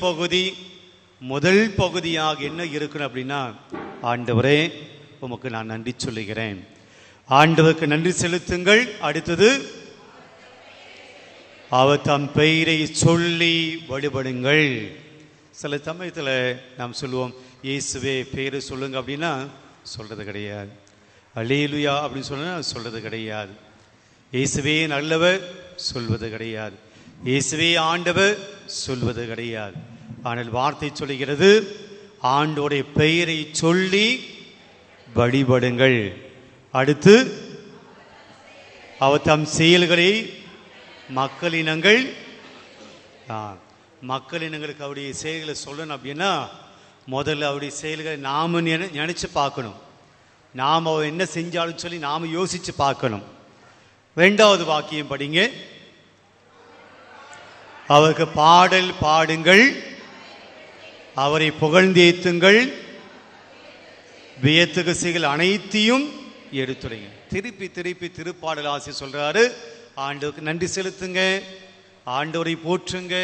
பகுதி முதல் பகுதியாக என்ன இருக்கணும் அப்படின்னா, ஆண்டவரே உமக்கு நான் நன்றி சொல்லுகிறேன். ஆண்டவருக்கு நன்றி செலுத்துங்கள். அடுத்தது, அவர் தம் பெயரை சொல்லி வழிபடுங்கள். சில சமயத்தில் நாம் சொல்லுவோம், இயேசுவே பெயரை சொல்லுங்க அப்படின்னா சொல்றது கிடையாது. அல்லேலூயா அப்படின்னு சொன்னா சொல்றது கிடையாது. இயேசுவே நல்லவர் சொல்வது கிடையாது. இயேசுவே ஆண்டவர் சொல்வது கிடையாது. ஆனால் வார்த்தை சொல்லுகிறது, ஆண்டவருடைய பெயரை சொல்லி வழிபடுங்கள். அடுத்து, அவர் தம் செயல்களை மக்களினங்கள் மக்களினங்களுக்கு அவருடைய செயல்களை சொல்லணும் அப்படின்னா முதல்ல அவருடைய செயல்களை நாம நினைச்சு பார்க்கணும். நாம் அவர் என்ன செஞ்சாலும் சொல்லி நாம யோசிச்சு பார்க்கணும். இரண்டாவது வாக்கியம் படிங்க. அவருக்கு பாடல் பாடுங்கள், அவரை புகழ்ந்தேத்துங்கள், வியத்தகு செயல் அனைத்தையும் எடுத்துரைங்க. திருப்பி திருப்பி திருப்பாடல் ஆசிரியர் சொல்றாரு, ஆண்டவருக்கு நன்றி செலுத்துங்க, ஆண்டவரை போற்றுங்க,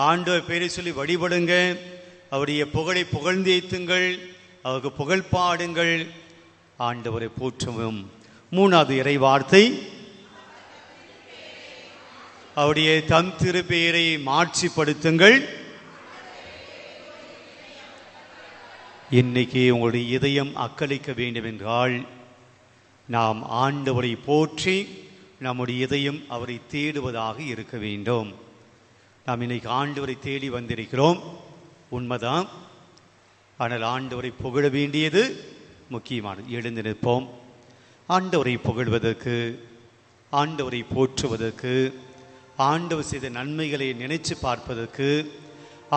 ஆண்டவர் பெயரை சொல்லி வழிபடுங்க, அவருடைய புகழை புகழ்ந்தேத்துங்கள், அவருக்கு புகழ் பாடுங்கள், ஆண்டவரை போற்றவும். மூணாவது இறை வார்த்தை, அவருடைய தம் திருப்பெயரை மாட்சிப்படுத்துங்கள். இன்னைக்கு உங்களுடைய இதயம் அக்களிக்க வேண்டும் என்றால் நாம் ஆண்டவரை போற்றி நம்முடைய இதயம் அவரை தேடுவதாக இருக்க வேண்டும். நாம் இன்னைக்கு ஆண்டவரை தேடி வந்திருக்கிறோம், உண்மைதான். ஆனால் ஆண்டவரை புகழ வேண்டியது முக்கியமானது. எழுந்து நிற்போம். ஆண்டவரை புகழ்வதற்கு, ஆண்டவரை போற்றுவதற்கு, ஆண்டவர் செய்த நன்மைகளை நினைச்சு பார்ப்பதற்கு,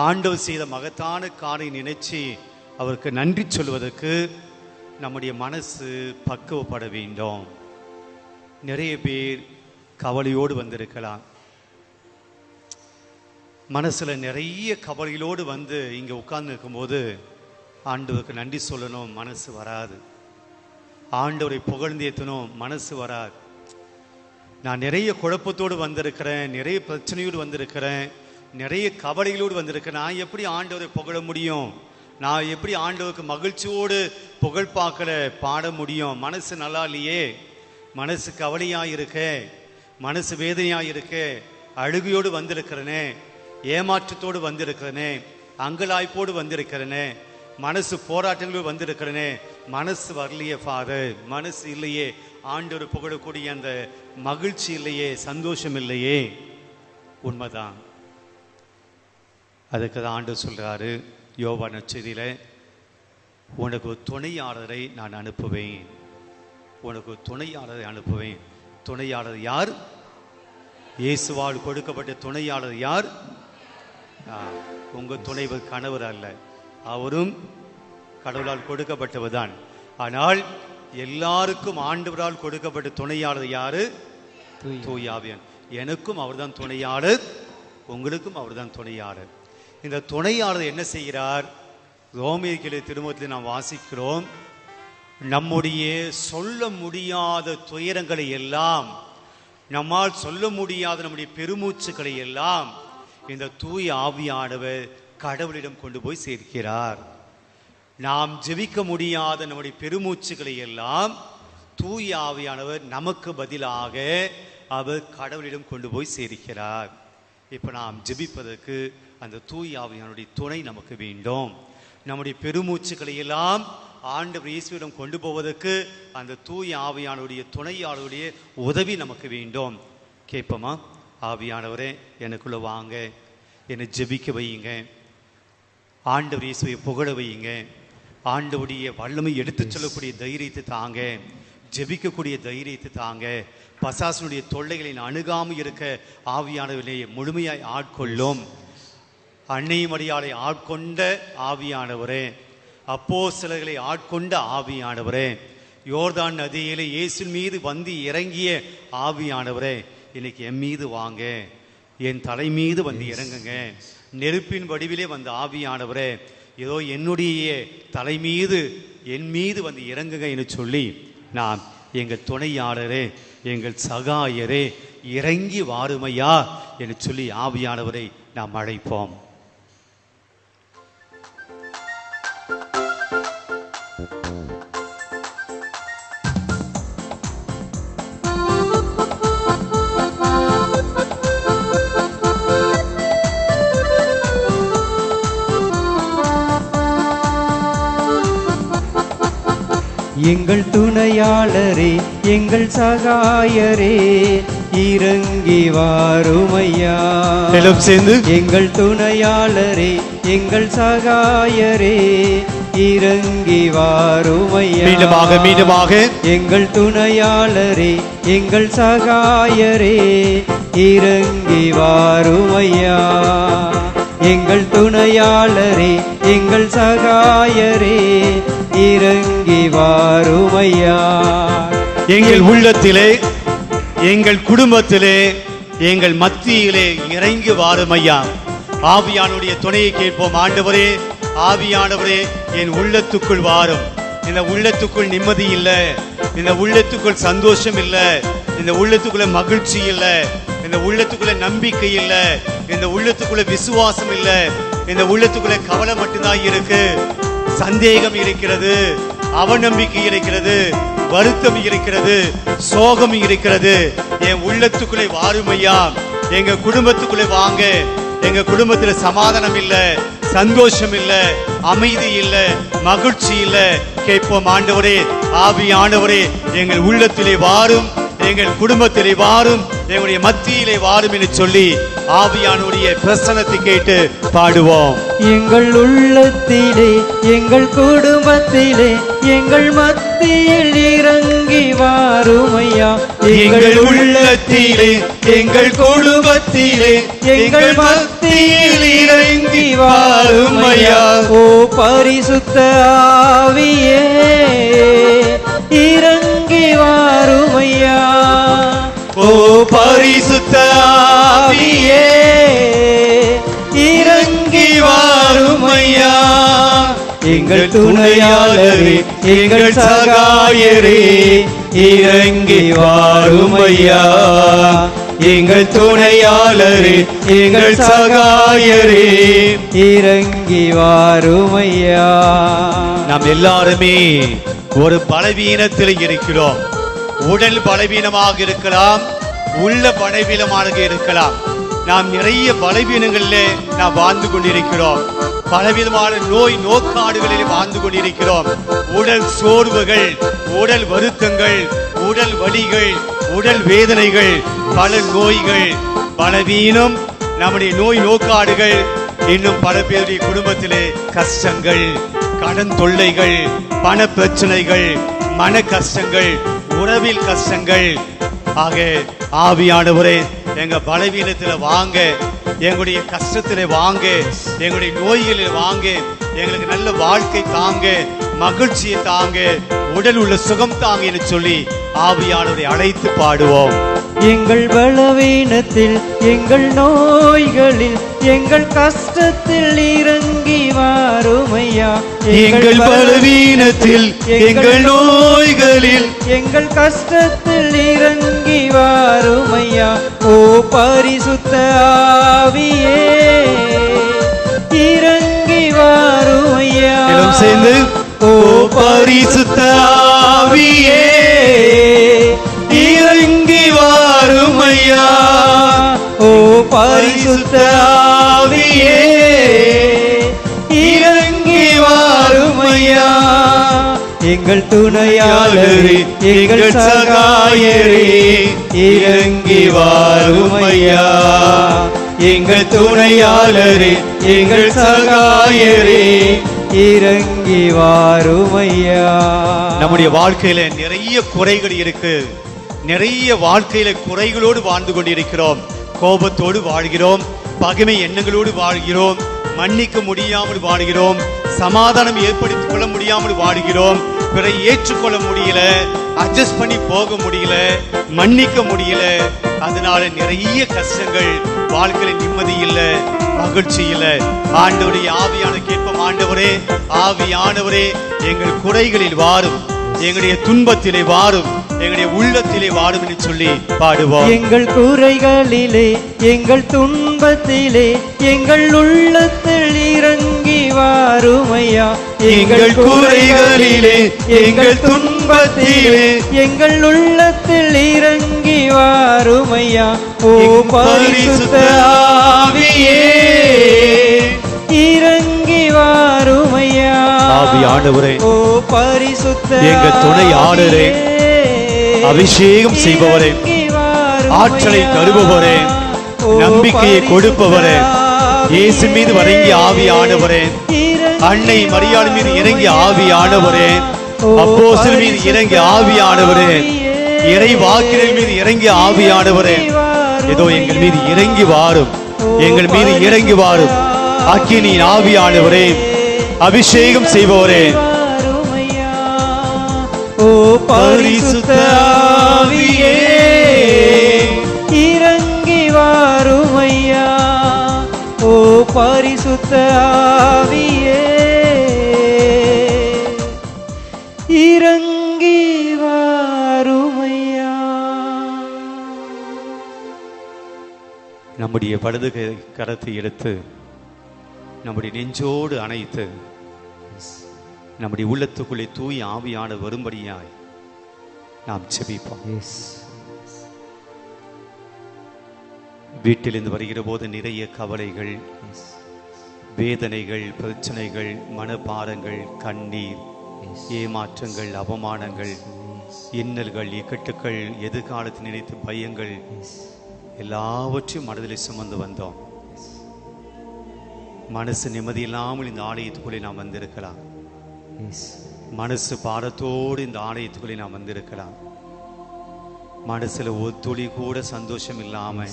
ஆண்டவர் செய்த மகத்தான காரை நினைச்சு அவருக்கு நன்றி சொல்வதற்கு நம்முடைய மனசு பக்குவப்பட வேண்டும். நிறைய பேர் கவலையோடு வந்திருக்கலாம். மனசுல நிறைய கவலையோடு வந்து இங்க உட்கார்ந்து இருக்கும்போது ஆண்டவருக்கு நன்றி சொல்லணும் மனசு வராது. ஆண்டவரை புகழ்ந்தேத்தணும் மனசு வராது. நான் நிறைய குழப்பத்தோடு வந்திருக்கிறேன், நிறைய பிரச்சனையோடு வந்திருக்கிறேன், நிறைய கவலைகளோடு வந்திருக்கிறேன். நான் எப்படி ஆண்டவரை புகழ முடியும்? நான் எப்படி ஆண்டவருக்கு மகிழ்ச்சியோடு புகழ் பார்க்கல பாட முடியும்? மனசு நல்லா இல்லையே, மனசு கவலையாக இருக்க, மனசு வேதனையாக இருக்க, அழுகையோடு வந்திருக்கிறனே, ஏமாற்றத்தோடு வந்திருக்கிறனே, அங்கலாய்ப்போடு வந்திருக்கிறனே, மனசு போராட்டங்களோடு வந்திருக்கிறனே, மனசு வரலையே ஃபாதர், மனசு இல்லையே ஆண்டவர் புகழக்கூடிய அந்த மகிழ்ச்சி இல்லையே, சந்தோஷம் இல்லையே. உண்மைதான். அதுக்கு தான் ஆண்டவர் சொல்றாரு யோவான் நற்செய்தியில, உனக்கு ஒரு துணையாளரை நான் அனுப்புவேன், உனக்கு ஒரு துணையாளரை அனுப்புவேன். துணையாளர் யார்? இயேசுவால் கொடுக்கப்பட்ட துணையாளர் யார்? உங்க துணைவர் கணவர் அல்ல, அவரும் கடவுளால் கொடுக்கப்பட்டவர் தான். ஆனால் எல்லாருக்கும் ஆண்டவரால் கொடுக்கப்பட்ட துணையாளர் யாரு? தூய ஆவியானவர். எனக்கும் அவர்தான் துணையாளர், உங்களுக்கும் அவர்தான் துணையாளர். இந்த துணையாளர் என்ன செய்கிறார்? ரோமியர்களின் திருமுகத்தில் நாம் வாசிக்கிறோம், நம்முடைய சொல்ல முடியாத துயரங்களை எல்லாம், நம்மால் சொல்ல முடியாத நம்முடைய பெருமூச்சுக்களை எல்லாம் இந்த தூய ஆவியானவர் கடவுளிடம் கொண்டு போய் சேர்க்கிறார். நாம் ஜெபிக்க முடியாத நம்முடைய பெருமூச்சுக்களை எல்லாம் தூய ஆவியானவர் நமக்கு பதிலாக அவர் கடவுளிடம் கொண்டு போய் சேர்க்கிறார். இப்போ நாம் ஜெபிப்பதற்கு அந்த தூய ஆவியானுடைய துணை நமக்கு வேண்டும். நம்முடைய பெருமூச்சுக்களை எல்லாம் ஆண்டவர் இயேசுவிடம் கொண்டு போவதற்கு அந்த தூய ஆவியானுடைய துணையாளருடைய உதவி நமக்கு வேண்டும். கேட்போமா? ஆவியானவரே எனக்குள்ள வாங்க, என்னை ஜெபிக்க வையுங்க, ஆண்டவர் இயேசுவை புகழ வையுங்க, ஆண்டவருடைய வல்லமை எடுத்து சொல்லக்கூடிய தைரியத்தை தாங்க, ஜெபிக்கக்கூடிய தைரியத்தை தாங்க, பசாசனுடைய தொல்லைகளை அணுகாமல் இருக்க ஆவியானவரை முழுமையாய் ஆட்கொள்ளும். அன்னை மரியாதை ஆட்கொண்ட ஆவியானவரே, அப்போஸ்தலர்களை ஆட்கொண்ட ஆவியானவரே, யோர்தான் நதியிலே இயேசுவின் மீது வந்து இறங்கிய ஆவியானவரே, இன்னைக்கு என் மீது வாங்க, என் தலை மீது வந்து இறங்குங்க. நெருப்பின் வடிவிலே வந்த ஆவியானவரே, ஏதோ என்னுடைய தலை மீது என் மீது வந்து இறங்குங்க என்று சொல்லி நாம் எங்கள் துணையாளரே, எங்கள் சகாயரே, இறங்கி வாருமையா என்று சொல்லி ஆவியானவரை நாம் அழைப்போம். எங்கள் துணையாளரே எங்கள் சகாயரே இறங்கி வாருமையா. எல்லாம் சேர்ந்து எங்கள் துணையாளரே எங்கள் சகாயரே இறங்கி வாருமையா. மீண்டுமாக எங்கள் துணையாளரே எங்கள் சகாயரே இறங்கி வாருமையா. எங்கள் துணையாளரே எங்கள் சகாயரே இறங்கி வாருமையா. எங்கள் உள்ளத்திலே எங்கள் குடும்பத்திலே எங்கள் மத்தியிலே இறங்கி வாருமையா. ஆவியானுடைய துணையை கேட்போம். ஆண்டவரே, ஆவியானவரே, என் உள்ளத்துக்குள் வாரும். இந்த உள்ளத்துக்குள் நிம்மதி இல்லை, இந்த உள்ளத்துக்குள் சந்தோஷம் இல்லை, இந்த உள்ளத்துக்குள்ள மகிழ்ச்சி இல்லை, இந்த உள்ளத்துக்குள்ள நம்பிக்கை இல்லை, இந்த உள்ளத்துக்குள்ள விசுவாசம் இல்லை, இந்த உள்ளத்துக்குள்ள கவலை மட்டும்தான் இருக்கு, சந்தேகம் இருக்கிறது, அவநம்பிக்கை இருக்கிறது, வருத்தம் இருக்கிறது, சோகம் இருக்கிறது. என் உள்ளத்துக்குள்ளே வாருமையா. எங்க குடும்பத்துக்குள்ளே வாங்க. எங்க குடும்பத்துல சமாதானம் இல்ல, சந்தோஷம் இல்ல, அமைதி இல்ல, மகிழ்ச்சி இல்ல. கேட்போம். ஆண்டவரே, ஆவியானவரே, எங்கள் உள்ளத்திலே வாரும், எங்கள் குடும்பத்திலே வாரும், எங்களுடைய மத்தியிலே வாரும் என்று சொல்லி ஆவியானுடைய பிரசன்னத்தை கேட்டு பாடுவோம். எங்கள் உள்ளத்திலே எங்கள் குடும்பத்திலே எங்கள் மத்தியில் இறங்கி வாருமையா. எங்கள் உள்ளத்திலே எங்கள் குடும்பத்திலே எங்கள் மத்தியில் இறங்கி வாருமையா. ஓ பரிசுத்த ஆவியே இறங்கி வாருமையா. ஓ பரிசுத்த ஆவியே இறங்கி வாருமையா. எங்கள் துணையாளரே எங்கள் சகாயரே இறங்கி வாருமையா. எங்கள் துணையாளரே எங்கள் சகாயரே இறங்கி வாருமையா. நாம் எல்லாருமே ஒரு பலவீனத்தில் இருக்கிறோம். உடல் பலவீனமாக இருக்கலாம், உள்ள பலவீனமாக இருக்கலாம். நாம் நிறைய பலவீனங்களிலே நாம் வாழ்ந்து கொண்டிருக்கிறோம். பலவிதமான நோக்காடுகளில் வாழ்ந்து கொண்டிருக்கிறோம். உடல் சோர்வுகள், உடல் வருத்தங்கள், உடல் வலிகள், உடல் வேதனைகள், பல நோய்கள், பலவீனம், நம்முடைய நோக்காடுகள். இன்னும் பல பேருடைய குடும்பத்திலே கஷ்டங்கள், கடன் தொல்லைகள், பண பிரச்சனைகள், மன கஷ்டங்கள், உறவில் கஷ்டங்கள். ஆக ஆவியானவரே, எங்க பலவீனத்துல வாங்க, எங்களுடைய கஷ்டத்திலே வாங்க, எங்களுடைய நோய்களில் வாங்க, எங்களுக்கு நல்ல வாழ்க்கை தாங்க, மகிழ்ச்சியை தாங்க, உடல் உள்ள சுகம் தாங்க என்று சொல்லி ஆவியானவரை அழைத்து பாடுவோம். எங்கள் பலவீனத்தில் எங்கள் நோய்களில் எங்கள் கஷ்டத்தில் இறங்கி வாருமையா. எங்கள் பலவீனத்தில் எங்கள் நோய்களில் எங்கள் கஷ்டத்தில் இறங்கி வாருமையா. ஓ பரிசுத்த ஆவியே இறங்கி வாருமையா. சேர்ந்து ஓ பரிசுத்த ஆவியே இறங்கி வாருமையா. ஓ பரிசுத்த ஆவியே இறங்கி வாருமையா. எங்கள் துணையாளரே எங்கள் சகாயரே இறங்கி வாருமையா. எங்கள் துணையாளரே எங்கள் சகாயரே இறங்கி வாருமையா. நம்முடைய வாழ்க்கையில நிறைய குறைகள் இருக்கு. நிறைய வாழ்க்கையில குறைகளோடு வாழ்ந்து கொண்டிருக்கிறோம். கோபத்தோடு வாழ்கிறோம், பகைமை எண்ணங்களோடு வாழ்கிறோம், மன்னிக்க முடியாமல் வாழ்கிறோம், சமாதானம் ஏற்படுத்திக் கொள்ள முடியாமல் வாழ்கிறோம், பிறரை ஏற்றுக்கொள்ள முடியல, அட்ஜஸ்ட் பண்ணி போக முடியல, மன்னிக்க முடியல. அதனால நிறைய கஷ்டங்கள், வாழ்க்கையில நிம்மதி இல்லை, மகிழ்ச்சி இல்லை. ஆண்டவருடைய ஆவியான கேட்போம். ஆண்டவரே, ஆவியானவரே, எங்கள் குறைகளில் வாரும், எங்களுடைய துன்பத்திலே வாரும், எங்களுடைய உள்ளத்திலே வாரும் என்று சொல்லி பாடுவோம். எங்கள் குறைகளிலே எங்கள் துன்பத்திலே எங்கள் உள்ளத்தில் இறங்கி வாருமையா. எங்கள் குறைகளிலே எங்கள் துன்பத்திலே எங்கள் உள்ளத்தில் இறங்கி வாருமையா. ஓ பரிசுத்த ஆவியே இறங்கி வாருமையா. ஆண்டவரே, ஓ பரிசுத்த எங்க துணையாளரே, அபிஷேகம் செய்பவரே, ஆற்றலை தருபவரே, நம்பிக்கையை கொடுப்பவரே, இயேசு மீது வணங்கிய ஆவியானவரே, அன்னை மரியாள் மீது இறங்கிய ஆவியானவரே, அப்போஸ்தலர் மீது இறங்கிய ஆவியானவரே, இறை வாக்கினர் மீது இறங்கிய ஆவியானவரே, ஏதோ எங்கள் மீது இறங்கி வாரும், எங்கள் மீது இறங்கி வாரும். அக்கினியின் ஆவியானவரே, அபிஷேகம் செய்பவரே, ஓ பரிசுத்த ஆவியே இறங்கி வாருமையா, ஓ பரிசுத்த ஆவியே இறங்கி வாருமையா. நம்முடைய வலது கரத்தை எடுத்து நம்முடைய நெஞ்சோடு அணைத்து நம்முடைய உள்ளத்துக்குள்ளே தூய் ஆவியான வரும்படியாய் நாம் செபிப்போம். வீட்டிலிருந்து வருகிற போது நிறைய கவலைகள், வேதனைகள், பிரச்சனைகள், மனபாரங்கள், கண்ணீர், ஏமாற்றங்கள், அவமானங்கள், இன்னல்கள், இக்கட்டுக்கள், எதிர்காலத்தை நினைத்து பயங்கள் எல்லாவற்றையும் மனதில் சுமந்து வந்தோம். மனசு நிம்மதி இல்லாமல் இந்த ஆலயத்துக்குள்ளே நாம் வந்திருக்கலாம். மனசு பாரத்தோடு இந்த ஆலயத்துக்குள்ளே நாம் வந்திருக்கலாம். மனசுல ஒரு துளி கூட சந்தோஷம் இல்லாம,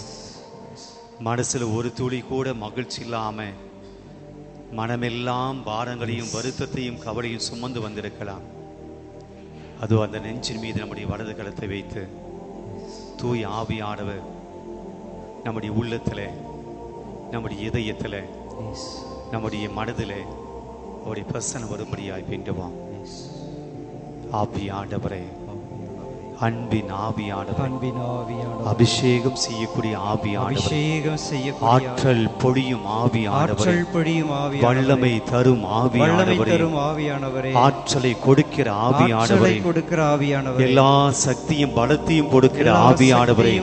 மனசுல ஒரு துளி கூட மகிழ்ச்சி இல்லாம, மனமெல்லாம் பாரங்களையும் வருத்தத்தையும் கவலையும் சுமந்து வந்திருக்கலாம். அதோ அந்த நெஞ்சின் மீது நம்முடைய வலது கரத்தை வைத்து தூய் ஆவியானவர் நம்முடைய உள்ளத்துல, நம்முடைய இதயத்துல, நம்முடைய மனதிலே அவருடைய பிரசன்னம் வரும்படியாய் வேண்டுவோம். ஆவியானவரே, அன்பின் ஆவியானவர், அபிஷேகம் செய்யக்கூடிய ஆவியானவர், ஆற்றல் பொழியும் ஆவியானவர், வல்லமை தரும் ஆவியானவரே, ஆற்றலை கொடுக்கிற ஆவியானவரே, எல்லா சக்தியும் பலத்தையும் கொடுக்கிற ஆவியானவரே,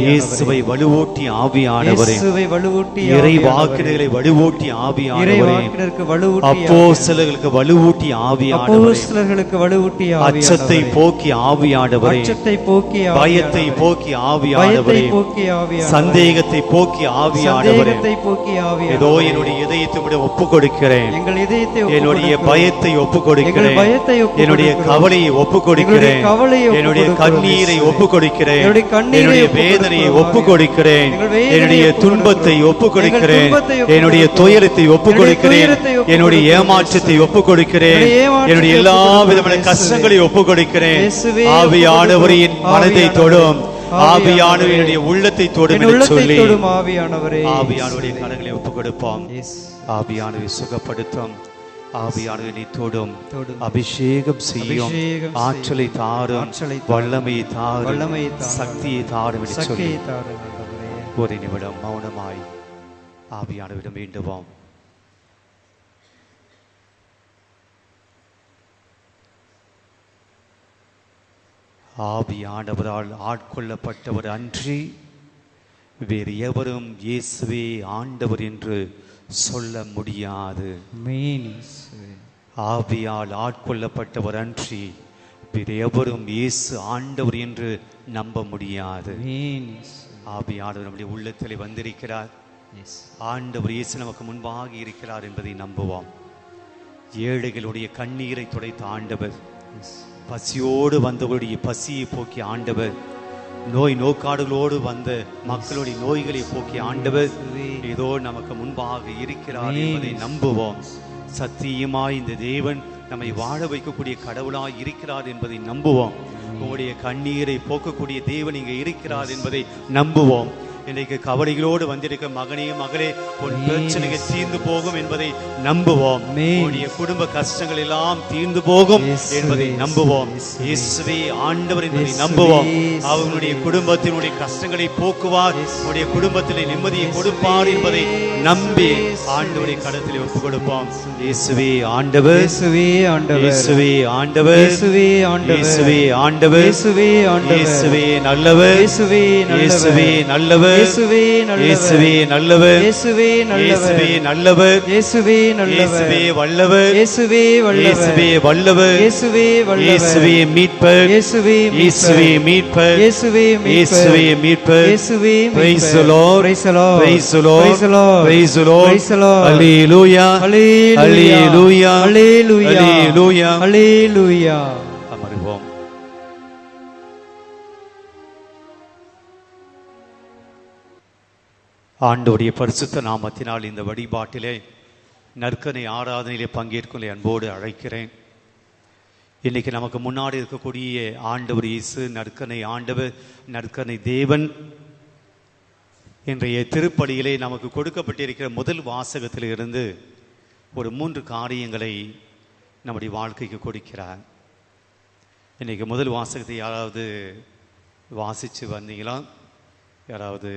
இயேசுவை வலுவூட்டி ஆவியானவரே, இறை வாக்கினர்களை வலுவூட்டி ஆவியானவரே, அப்போஸ்தலர்களுக்கு வலுவூட்டி ஆவியானவரே, அச்சத்தை போக்கி ஆவியானவரே, பயத்தை போக்கி ஆவியானவரே, சந்தேகத்தை போக்கி ஆவியானவரே, ஏதோ என்னுடைய இதயத்தை ஒப்பு கொடுக்கிறேன், என்னுடைய பயத்தை ஒப்பு கொடுக்கிறேன், என்னுடைய கவலையை ஒப்பு கொடுக்கிறேன், என்னுடைய கண்ணீரை ஒப்பு கொடுக்கிறேன், என்னுடைய வேதனையை ஒப்பு கொடுக்கிறேன், என்னுடைய துன்பத்தை ஒப்பு கொடுக்கிறேன், என்னுடைய துயரத்தை ஒப்பு கொடுக்கிறேன், என்னுடைய ஏமாற்றத்தை ஒப்பு கொடுக்கிறேன், என்னுடைய எல்லா விதமான கஷ்டங்களை ஒப்பு கொடுக்கிறேன். ஆவியானவரின் மனதை தொடும், ஆவியானவருடைய உள்ளத்தை தொடும் என்று சொல்லி ஆவியானவருடைய கரங்களை ஒப்புக் கொடுப்போம். ஆவியானவரை சுகப்படுத்தும், ஆவியானவரை தொடும், அபிஷேகம் செய்யும், ஆற்றலை தாரும், வல்லமை தாரும், சக்தியை தாரும் என்று சொல்லி ஒரு நிமிடம் மௌனமாய் ஆவியானவரிடம் வேண்டுவோம். ஆவியானவரால் ஆட்கொள்ளப்பட்டவர் அன்றி வேறு எவரும் இயேசுவே ஆண்டவர் என்று சொல்ல முடியாது. ஆவியால் ஆட்கொள்ளப்பட்டவர் அன்றி வேறு எவரும் இயேசு ஆண்டவர் என்று நம்ப முடியாது. ஆவியானவர் நம்முடைய உள்ளத்தில் வந்திருக்கிறார். ஆண்டவர் இயேசு நமக்கு முன்பாக இருக்கிறார் என்பதை நம்புவோம். ஏழைகளுடைய கண்ணீரை துடைத்த ஆண்டவர், பசியோடு வந்தவருடைய பசியை போக்கி ஆண்டவர், நோய் நோக்காடுகளோடு வந்த மக்களுடைய நோய்களை போக்கி ஆண்டவர் ஏதோ நமக்கு முன்பாக இருக்கிறார் என்பதை நம்புவோம். சத்தியமாய் இந்த தேவன் நம்மை வாழ வைக்கக்கூடிய கடவுளாய் இருக்கிறார் என்பதை நம்புவோம். உங்களுடைய கண்ணீரை போக்கக்கூடிய தேவன் இங்கே இருக்கிறார் என்பதை நம்புவோம். இன்றைக்கு கவலைகளோடு வந்திருக்க மகனே மகளே, உன் பிரச்சனைகள் தீர்ந்து போகும் என்பதை நம்புவோம். உன்னுடைய குடும்ப கஷ்டங்கள் எல்லாம் தீர்ந்து போகும் என்பதை நம்புவோம். இயேசுவே ஆண்டவர் என்பதை நம்புவோம். அவர்களுடைய குடும்பத்தினுடைய கஷ்டங்களை போக்குவார், உன்னுடைய குடும்பத்திலே நிம்மதியை கொடுப்பார் என்பதை நம்பி ஆண்டவரை கடத்திலே ஒப்புக் கொடுப்போம். இயேசுவே ஆண்டவர், இயேசுவே ஆண்டவர், இயேசுவே ஆண்டவர், இயேசுவே ஆண்டவர், இயேசுவே ஆண்டவர், இயேசுவே நல்லவர், இயேசுவே நல்லவர், இயேசுவே நல்லவர், இயேசுவே நல்லவர், இயேசுவே இயேசுவே நல்லவர், நல்லவர், இயேசுவே நல்லவர், இயேசுவே வல்லவர், இயேசுவே இயேசுவே வல்லவர், வல்லவர், இயேசுவே வல்லவர், இயேசுவே மீட்பர், இயேசுவே இயேசுவே மீட்பர், இயேசுவே இயேசுவே மீட்பர். இயேசுவே Praise the Lord, Praise the Lord, praise the Lord, Praise the Lord, praise the Lord, Praise the Lord, Hallelujah, Hallelujah, Hallelujah, Hallelujah, Hallelujah. Hallelujah. அமருவோம். ஆண்டவருடைய பரிசுத்த நாமத்தினால் இந்த வழிபாட்டிலே நற்கனை ஆராதனையிலே பங்கேற்கும் அன்போடு அழைக்கிறேன். இன்னைக்கு நமக்கு முன்னாடி இருக்கக்கூடிய ஆண்டவர் இயேசு நற்கனை ஆண்டவர், நற்கனை தேவன் இன்றைய திருப்பலியிலே நமக்கு கொடுக்கப்பட்டிருக்கிற முதல் வாசகத்திலிருந்து ஒரு 3 காரியங்களை நம்முடைய வாழ்க்கைக்கு கொடுக்கிறார். இன்னைக்கு முதல் வாசகத்தை யாராவது வாசித்து வந்தீங்களா? யாராவது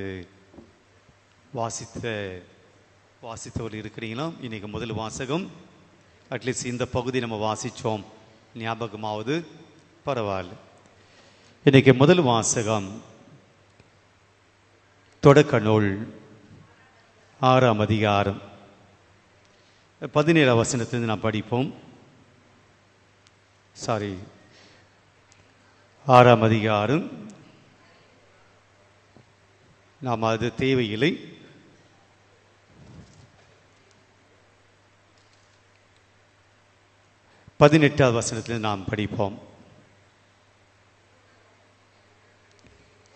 வாசித்தவர் இருக்கிறீங்களா? இன்னைக்கு முதல் வாசகம் அட்லீஸ்ட் இந்த பகுதி நம்ம வாசித்தோம், ஞாபகமாவது பரவாயில்ல. இன்னைக்கு முதல் வாசகம் தொடக்க நூல் 6ஆம் அதிகாரம் 17ஆம் வசனத்திலிருந்து நாம் படிப்போம். 6ஆம் அதிகாரம், நாம் அது தேவையில்லை. 18ஆம் வசனத்தில் நாம் படிப்போம்.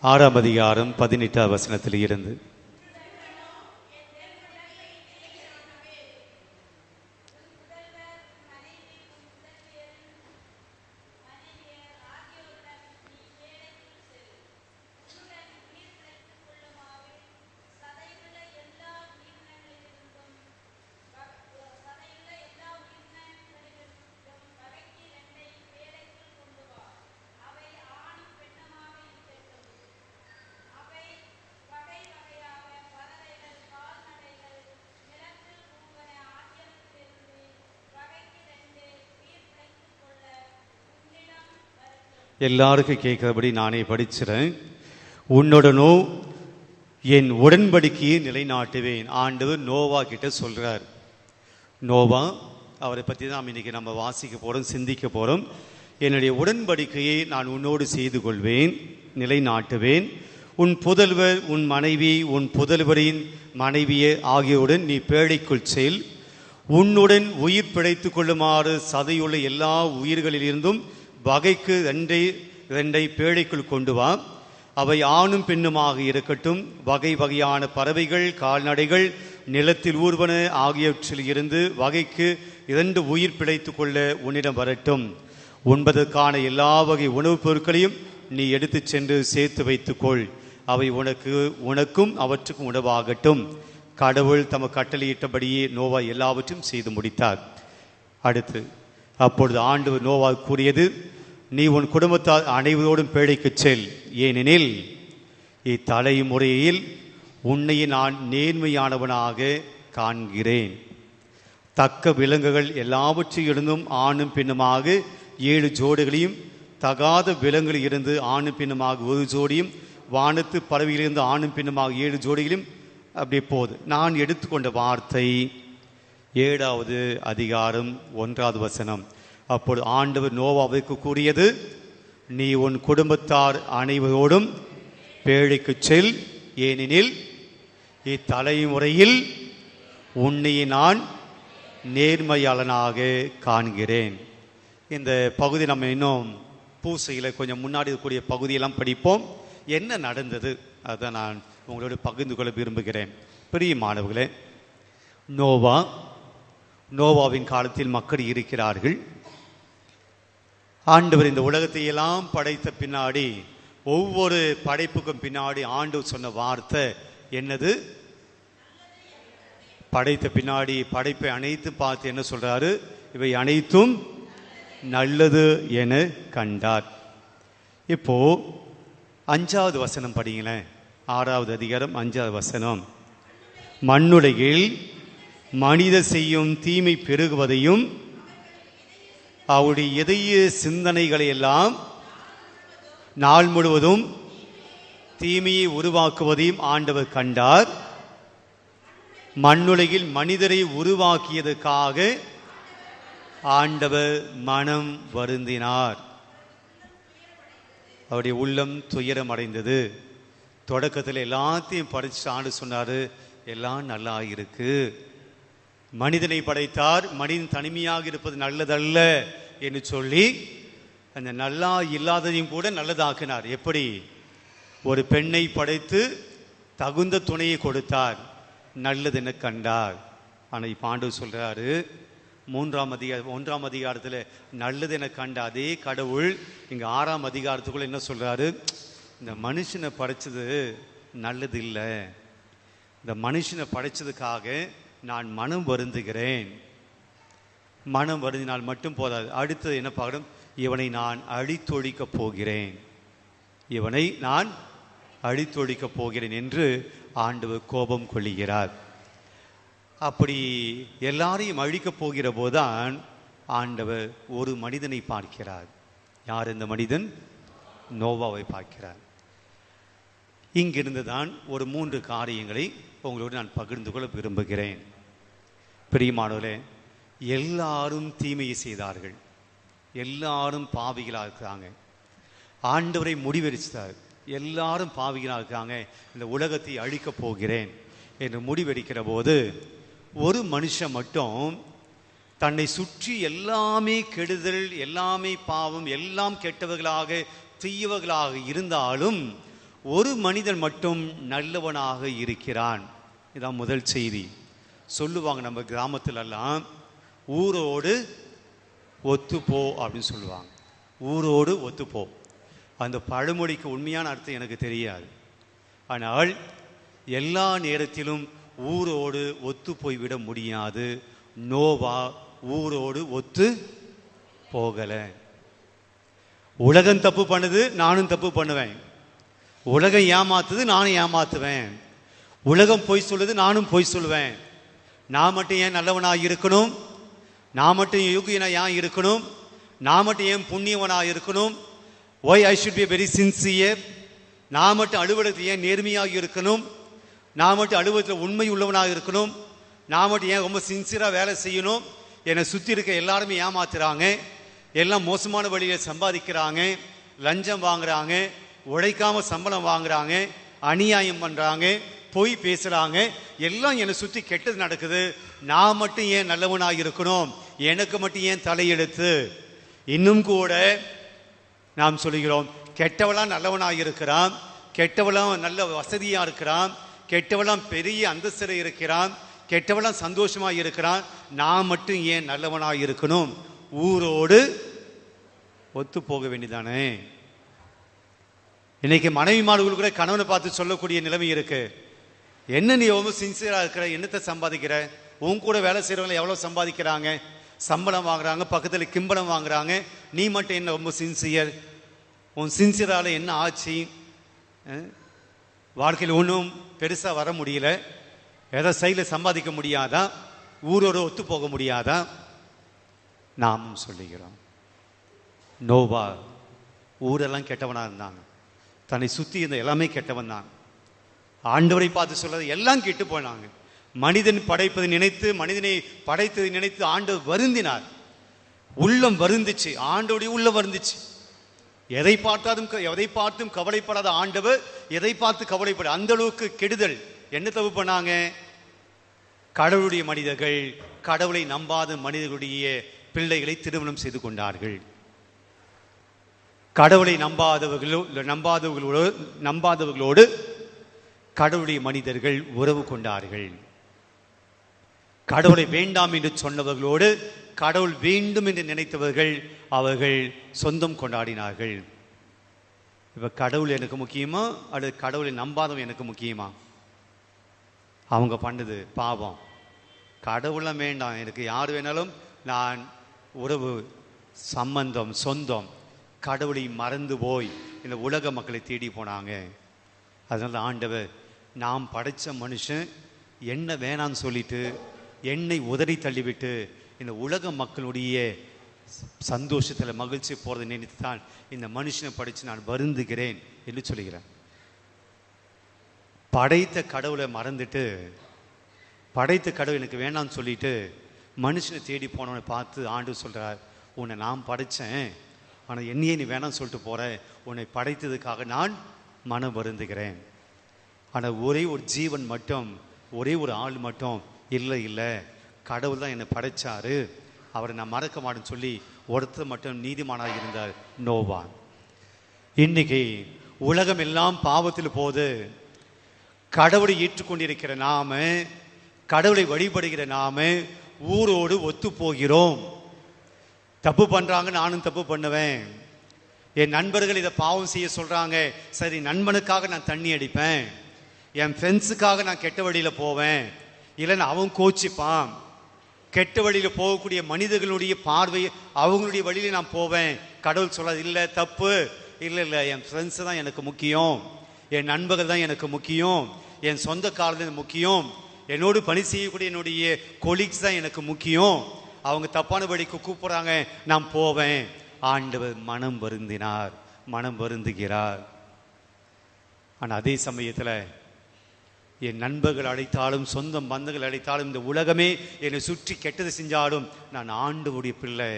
6ஆம் அதிகாரம் 18ஆம் வசனத்தில் இருந்து. எல்லாருக்கும் கேட்கிறபடி நானே படிச்சிறேன். உன்னுடனோ என் உடன்படிக்கையை நிலைநாட்டுவேன். ஆண்டவர் நோவா கிட்ட சொல்றார். நோவா அவரை பற்றி தான் இன்னைக்கு நம்ம வாசிக்க போறோம், சிந்திக்க போறோம். என்னுடைய உடன்படிக்கையை நான் உன்னோடு செய்து கொள்வேன், நிலைநாட்டுவேன். உன் புதல்வர், உன் மனைவி, உன் புதல்வரின் மனைவியே ஆகியோருடன் நீ பேழைக்குள் செல். உன்னுடன் உயிர் பிழைத்துக் கொள்ளுமாறு சதையுள்ள எல்லா உயிர்களிலிருந்தும் வகைக்கு 2 பேழைக்குள் கொண்டு வா. அவை ஆணும் பெண்ணுமாக இருக்கட்டும். வகை வகையான பறவைகள், கால்நடைகள், நிலத்தில் ஊர்வன ஆகியவற்றில் இருந்து வகைக்கு 2 உயிர் பிழைத்துக் கொள்ள உன்னிடம் வரட்டும். உண்பதற்கான எல்லா வகை உணவுப் பொருட்களையும் நீ எடுத்து சென்று சேர்த்து வைத்துக்கொள். அவை உனக்கும் அவற்றுக்கும் உணவாகட்டும். கடவுள் தமக்கு கட்டளையிட்டபடியே நோவா எல்லாவற்றையும் செய்து முடித்தார். அடுத்து, அப்பொழுது ஆண்டவர் நோவா கூறியது, நீ உன் குடும்பத்தால் அனைவரோடும் பேழைக்கு செல். ஏனெனில் இத்தலைமுறையில் உன்னை நான் நேர்மையானவனாக காண்கிறேன். தக்க விலங்குகள் எல்லாவற்றிலிருந்தும் ஆணும் பெண்ணுமாக 7 ஜோடிகளையும், தகாத விலங்குகளில் இருந்து ஆணும் பெண்ணுமாக 1 ஜோடியும், வானத்து பறவையிலிருந்து ஆணும் பெண்ணுமாக 7 ஜோடிகளையும். அப்படி போது நான் எடுத்துக்கொண்ட வார்த்தை 7ஆவது அதிகாரம் 1ஆவது வசனம். அப்போது ஆண்டவர் நோவாவுக்கு கூறியது, நீ உன் குடும்பத்தார் அனைவரோடும் பேழைக்கு செல். ஏனெனில் இத்தலைமுறையில் உன்னை நான் நேர்மையாளனாக காண்கிறேன். இந்த பகுதி நம்ம இன்னும் பூசையில் கொஞ்சம் முன்னாடி இருக்கக்கூடிய பகுதியெல்லாம் படிப்போம். என்ன நடந்தது அதை நான் உங்களோடு பகிர்ந்து கொள்ள விரும்புகிறேன். பிரியமானவர்களே, நோவாவின் காலத்தில் மக்கள் இருக்கிறார்கள். ஆண்டவர் இந்த உலகத்தை எல்லாம் படைத்த பின்னாடி, ஒவ்வொரு படைப்புக்கும் பின்னாடி ஆண்டவர் சொன்ன வார்த்தை என்னது? படைத்த பின்னாடி படைப்பை அனைத்தும் பார்த்து என்ன சொல்றாரு? இவை அனைத்தும் நல்லது என கண்டார். இப்போ 5ஆவது வசனம் படிங்களேன். 6ஆவது அதிகாரம் 5ஆவது வசனம். மண்ணுலகில் மனித செய்யும் தீமை பெருகுவதையும் அவருடைய இதய சிந்தனைகளை எல்லாம் நாள் முழுவதும் தீமையை உருவாக்குவதையும் ஆண்டவர் கண்டார். மண்ணுலகில் மனிதரை உருவாக்கியதுக்காக ஆண்டவர் மனம் வருந்தினார். அவருடைய உள்ளம் துயரம் அடைந்தது. தொடக்கத்தில் எல்லாத்தையும் படைச்சு ஆண்டு சொன்னாரு, எல்லாம் நல்லா இருக்கு. மனிதனை படைத்தார், மனிதன் தனிமையாக இருப்பது நல்லதல்ல என்று சொல்லி அந்த நல்லா இல்லாததையும் கூட நல்லதாக்கினார். எப்படி? ஒரு பெண்ணை படைத்து தகுந்த துணையை கொடுத்தார், நல்லதென கண்டார். ஆனால் இப்போ ஆண்டவர் சொல்றாரு, 1ஆம் அதிகாரத்தில் நல்லது என கண்ட அதே கடவுள் இங்கே 6ஆம் அதிகாரத்துக்குள்ள என்ன சொல்றாரு? இந்த மனுஷனை படைச்சது நல்லது இல்லை, இந்த மனுஷனை படைச்சதுக்காக நான் மனம் வருந்துகிறேன். மனம் வருந்தினால் மட்டும் போதாது, அடுத்தது என்ன பார்க்கணும்? இவனை நான் அழித்தொழிக்கப் போகிறேன், இவனை நான் அழித்தொழிக்கப் போகிறேன் என்று ஆண்டவர் கோபம் கொள்ளுகிறார். அப்படி எல்லாரையும் அழிக்கப் போகிற போதுதான் ஆண்டவர் ஒரு மனிதனை பார்க்கிறார். யார் இந்த மனிதன்? நோவாவை பார்க்கிறார். இங்கிருந்து தான் ஒரு 3 காரியங்களை உங்களோடு நான் பகிர்ந்து கொள்ள விரும்புகிறேன். பிரியமானவர்களே, எல்லாரும் தீமையை செய்தார்கள், எல்லாரும் பாவிகளாக இருக்காங்க. ஆண்டவரை முடிவெடுத்தார், எல்லாரும் பாவிகளாக இருக்காங்க, இந்த உலகத்தை அழிக்கப் போகிறேன் என்று முடிவெடுக்கிற போது ஒரு மனுஷன் மட்டும் தன்னை சுற்றி எல்லாமே கெடுதல், எல்லாமே பாவம், எல்லாம் கெட்டவர்களாக தீயவர்களாக இருந்தாலும் ஒரு மனிதன் மட்டும் நல்லவனாக இருக்கிறான். இதான் முதல் செய்தி. சொல்லுவாங்க நம்ம கிராமத்திலெல்லாம், ஊரோடு ஒத்துப்போ அப்படின்னு சொல்லுவாங்க. ஊரோடு ஒத்துப்போ. அந்த பழமொழிக்கு உண்மையான அர்த்தம் எனக்கு தெரியாது. ஆனால் எல்லா நேரத்திலும் ஊரோடு ஒத்து போய்விட முடியாது. நோவா ஊரோடு ஒத்து போகல. உலகம் தப்பு பண்ணுது, நானும் தப்பு பண்ணுவேன். உலகம் ஏமாத்துது, நானும் ஏமாத்துவேன். உலகம் பொய் சொல்லுது, நானும் பொய் சொல்லுவேன். நான் மட்டும் ஏன் நல்லவனாக இருக்கணும்? நான் மட்டும் யோகியனாக ஏன் இருக்கணும்? நான் மட்டும் ஏன் புண்ணியவனாக இருக்கணும்? Why I should be very sincere. நான் மட்டும் அலுவலகத்தில் ஏன் நேர்மையாக இருக்கணும்? நான் மட்டும் அலுவலகத்தில் உண்மை உள்ளவனாக இருக்கணும்? நான் மட்டும் ஏன் ரொம்ப சின்சியராக வேலை செய்யணும்? என்னை சுற்றி இருக்க எல்லாருமே ஏமாத்துறாங்க, எல்லாம் மோசமான வழியில் சம்பாதிக்கிறாங்க, லஞ்சம் வாங்குறாங்க, உழைக்காம சம்பளம் வாங்குறாங்க, அநியாயம் பண்ணுறாங்க, பொய் பேசுகிறாங்க, எல்லாம் என்னை சுற்றி கெட்டது நடக்குது. நான் மட்டும் ஏன் நல்லவனாக இருக்கணும்? எனக்கு மட்டும் ஏன் தலையெடுத்து? இன்னும் கூட நாம் சொல்லுகிறோம், கெட்டவளாம் நல்லவனாக இருக்கிறான், கெட்டவளாம் நல்ல வசதியாக இருக்கிறான், கெட்டவளாம் பெரிய அந்தஸ்தில் இருக்கிறான், கெட்டவளாம் சந்தோஷமாக இருக்கிறான், நான் மட்டும் ஏன் நல்லவனாக இருக்கணும்? ஊரோடு ஒத்து போக வேண்டியதானே. இன்னைக்கு மனைவிமார்கள் கூட கணவனை பார்த்து சொல்லக்கூடிய நிலைமை இருக்கு. என்ன நீ ரொம்ப சின்சியராக இருக்கிற, என்னத்தை சம்பாதிக்கிற? உன் கூட வேலை செய்கிறவங்களை எவ்வளோ சம்பாதிக்கிறாங்க, சம்பளம் வாங்குறாங்க, பக்கத்தில் கிம்பளம் வாங்குறாங்க, நீ மட்டும் என்ன ரொம்ப சின்சியர்? உன் சின்சியரால் என்ன ஆச்சு? வாழ்க்கையில் ஒன்றும் பெருசாக வர முடியல, எதை சைடில் சம்பாதிக்க முடியாதா? ஊரோடு ஒத்து போக முடியாதா? நாமும் சொல்லுகிறோம், நோவா ஊரெல்லாம் கெட்டவனாக இருந்தாங்க, தன்னை சுற்றி இருந்த எல்லாமே கெட்டவன் தான். ஆண்டவரை பார்த்து சொல்றது எல்லாம் கெட்டு போனாங்க. மனிதன் படைப்பதை நினைத்து, மனிதனை படைத்ததை நினைத்து ஆண்டவர் வருந்தினார். உள்ளம் வருந்துச்சு, ஆண்டவருடைய உள்ளம் வருந்துச்சு. எதை பார்த்தும் கவலைப்படாத ஆண்டவர் எதை பார்த்து கவலைப்பட, அந்த அளவுக்கு கெடுதல். என்ன தப்பு பண்ணாங்க? கடவுளுடைய மனிதர்கள், கடவுளை நம்பாத மனிதர்களுடைய பிள்ளைகளை திருமணம் செய்து கொண்டார்கள். கடவுளை நம்பாதவர்களோடு கடவுளுடைய மனிதர்கள் உறவு கொண்டார்கள். கடவுளை வேண்டாம் என்று சொன்னவர்களோடு கடவுள் வேண்டும் என்று நினைத்தவர்கள் அவர்கள் சொந்தம் கொண்டாடினார்கள். இப்ப கடவுள் எனக்கு முக்கியமா அல்லது கடவுளை நம்பாதவன் எனக்கு முக்கியமா? அவங்க பண்ணது பாவம். கடவுளை வேண்டாம், எனக்கு யார் வேணாலும், நான் உறவு சம்பந்தம் சொந்தம், கடவுளை மறந்து போய் இந்த உலக மக்களை தேடி போனாங்க. அதனால ஆண்டவர், நாம் படைச்ச மனுஷன் என்ன வேணான்னு சொல்லிட்டு என்னை உதறி தள்ளிவிட்டு இந்த உலக மக்களுடைய சந்தோஷத்தில் மகிழ்ச்சி போகிறதை நினைத்து தான் இந்த மனுஷனை படித்து நான் வருந்துகிறேன் என்று சொல்லுகிறேன். படைத்த கடவுளை மறந்துட்டு, படைத்த கடவுள் எனக்கு வேணாம்னு சொல்லிட்டு மனுஷனை தேடி போனவனை பார்த்து ஆண்டு சொல்கிறார், உன்னை நான் படைத்தேன், ஆனால் என்னையே நீ வேணாம்னு சொல்லிட்டு போகிற, உன்னை படைத்ததுக்காக நான் மனம் வருந்துகிறேன். ஆனால் ஒரே ஒரு ஜீவன் மட்டும், ஒரே ஒரு ஆள் மட்டும், இல்லை இல்லை கடவுள் தான் என்னை படைச்சாரு, அவரை நான் மறக்க மாட்டேன்னு சொல்லி ஒருத்தர் மட்டும் நீதிமானாக இருந்தார், நோவா. இன்னைக்கு உலகம் எல்லாம் பாவத்தில் போது கடவுளை ஏற்றுக்கொண்டிருக்கிற நாம, கடவுளை வழிபடுகிற நாம ஊரோடு ஒத்து போகிறோம். தப்பு பண்றாங்க, நானும் தப்பு பண்ணுவேன். என் நண்பர்கள் இதை பாவம் செய்ய சொல்றாங்க, சரி நண்பனுக்காக நான் தண்ணி அடிப்பேன், என் ஃப்ரெண்ட்ஸுக்காக நான் கெட்ட வழியில போவேன், இல்லைன்னா அவன் கோச்சிப்பான். கெட்ட வழியில போகக்கூடிய மனிதர்களுடைய பார்வை, அவங்களுடைய வழியில நான் போவேன். கடவுள் சொல்லாது, இல்லை தப்பு, இல்லை இல்லை என் ஃப்ரெண்ட்ஸு தான் எனக்கு முக்கியம், என் நண்பர்கள் தான் எனக்கு முக்கியம், என் சொந்தக்காரர்கள் முக்கியம், என்னோடு பணி செய்யக்கூடிய என்னுடைய கொலீக்ஸ் தான் எனக்கு முக்கியம், அவங்க தப்பான வழிக்கு கூப்பிடுறாங்க, நான் போவேன். ஆண்டவர் மனம் வருந்தினார், மனம் வருந்துகிறார். ஆனால் அதே சமயத்தில் என் நண்பர்கள் அழைத்தாலும், சொந்த பந்தங்கள் அழைத்தாலும், இந்த உலகமே என்னை சுற்றி கெட்டது செஞ்சாலும் நான் ஆண்டவருடைய பிள்ளை,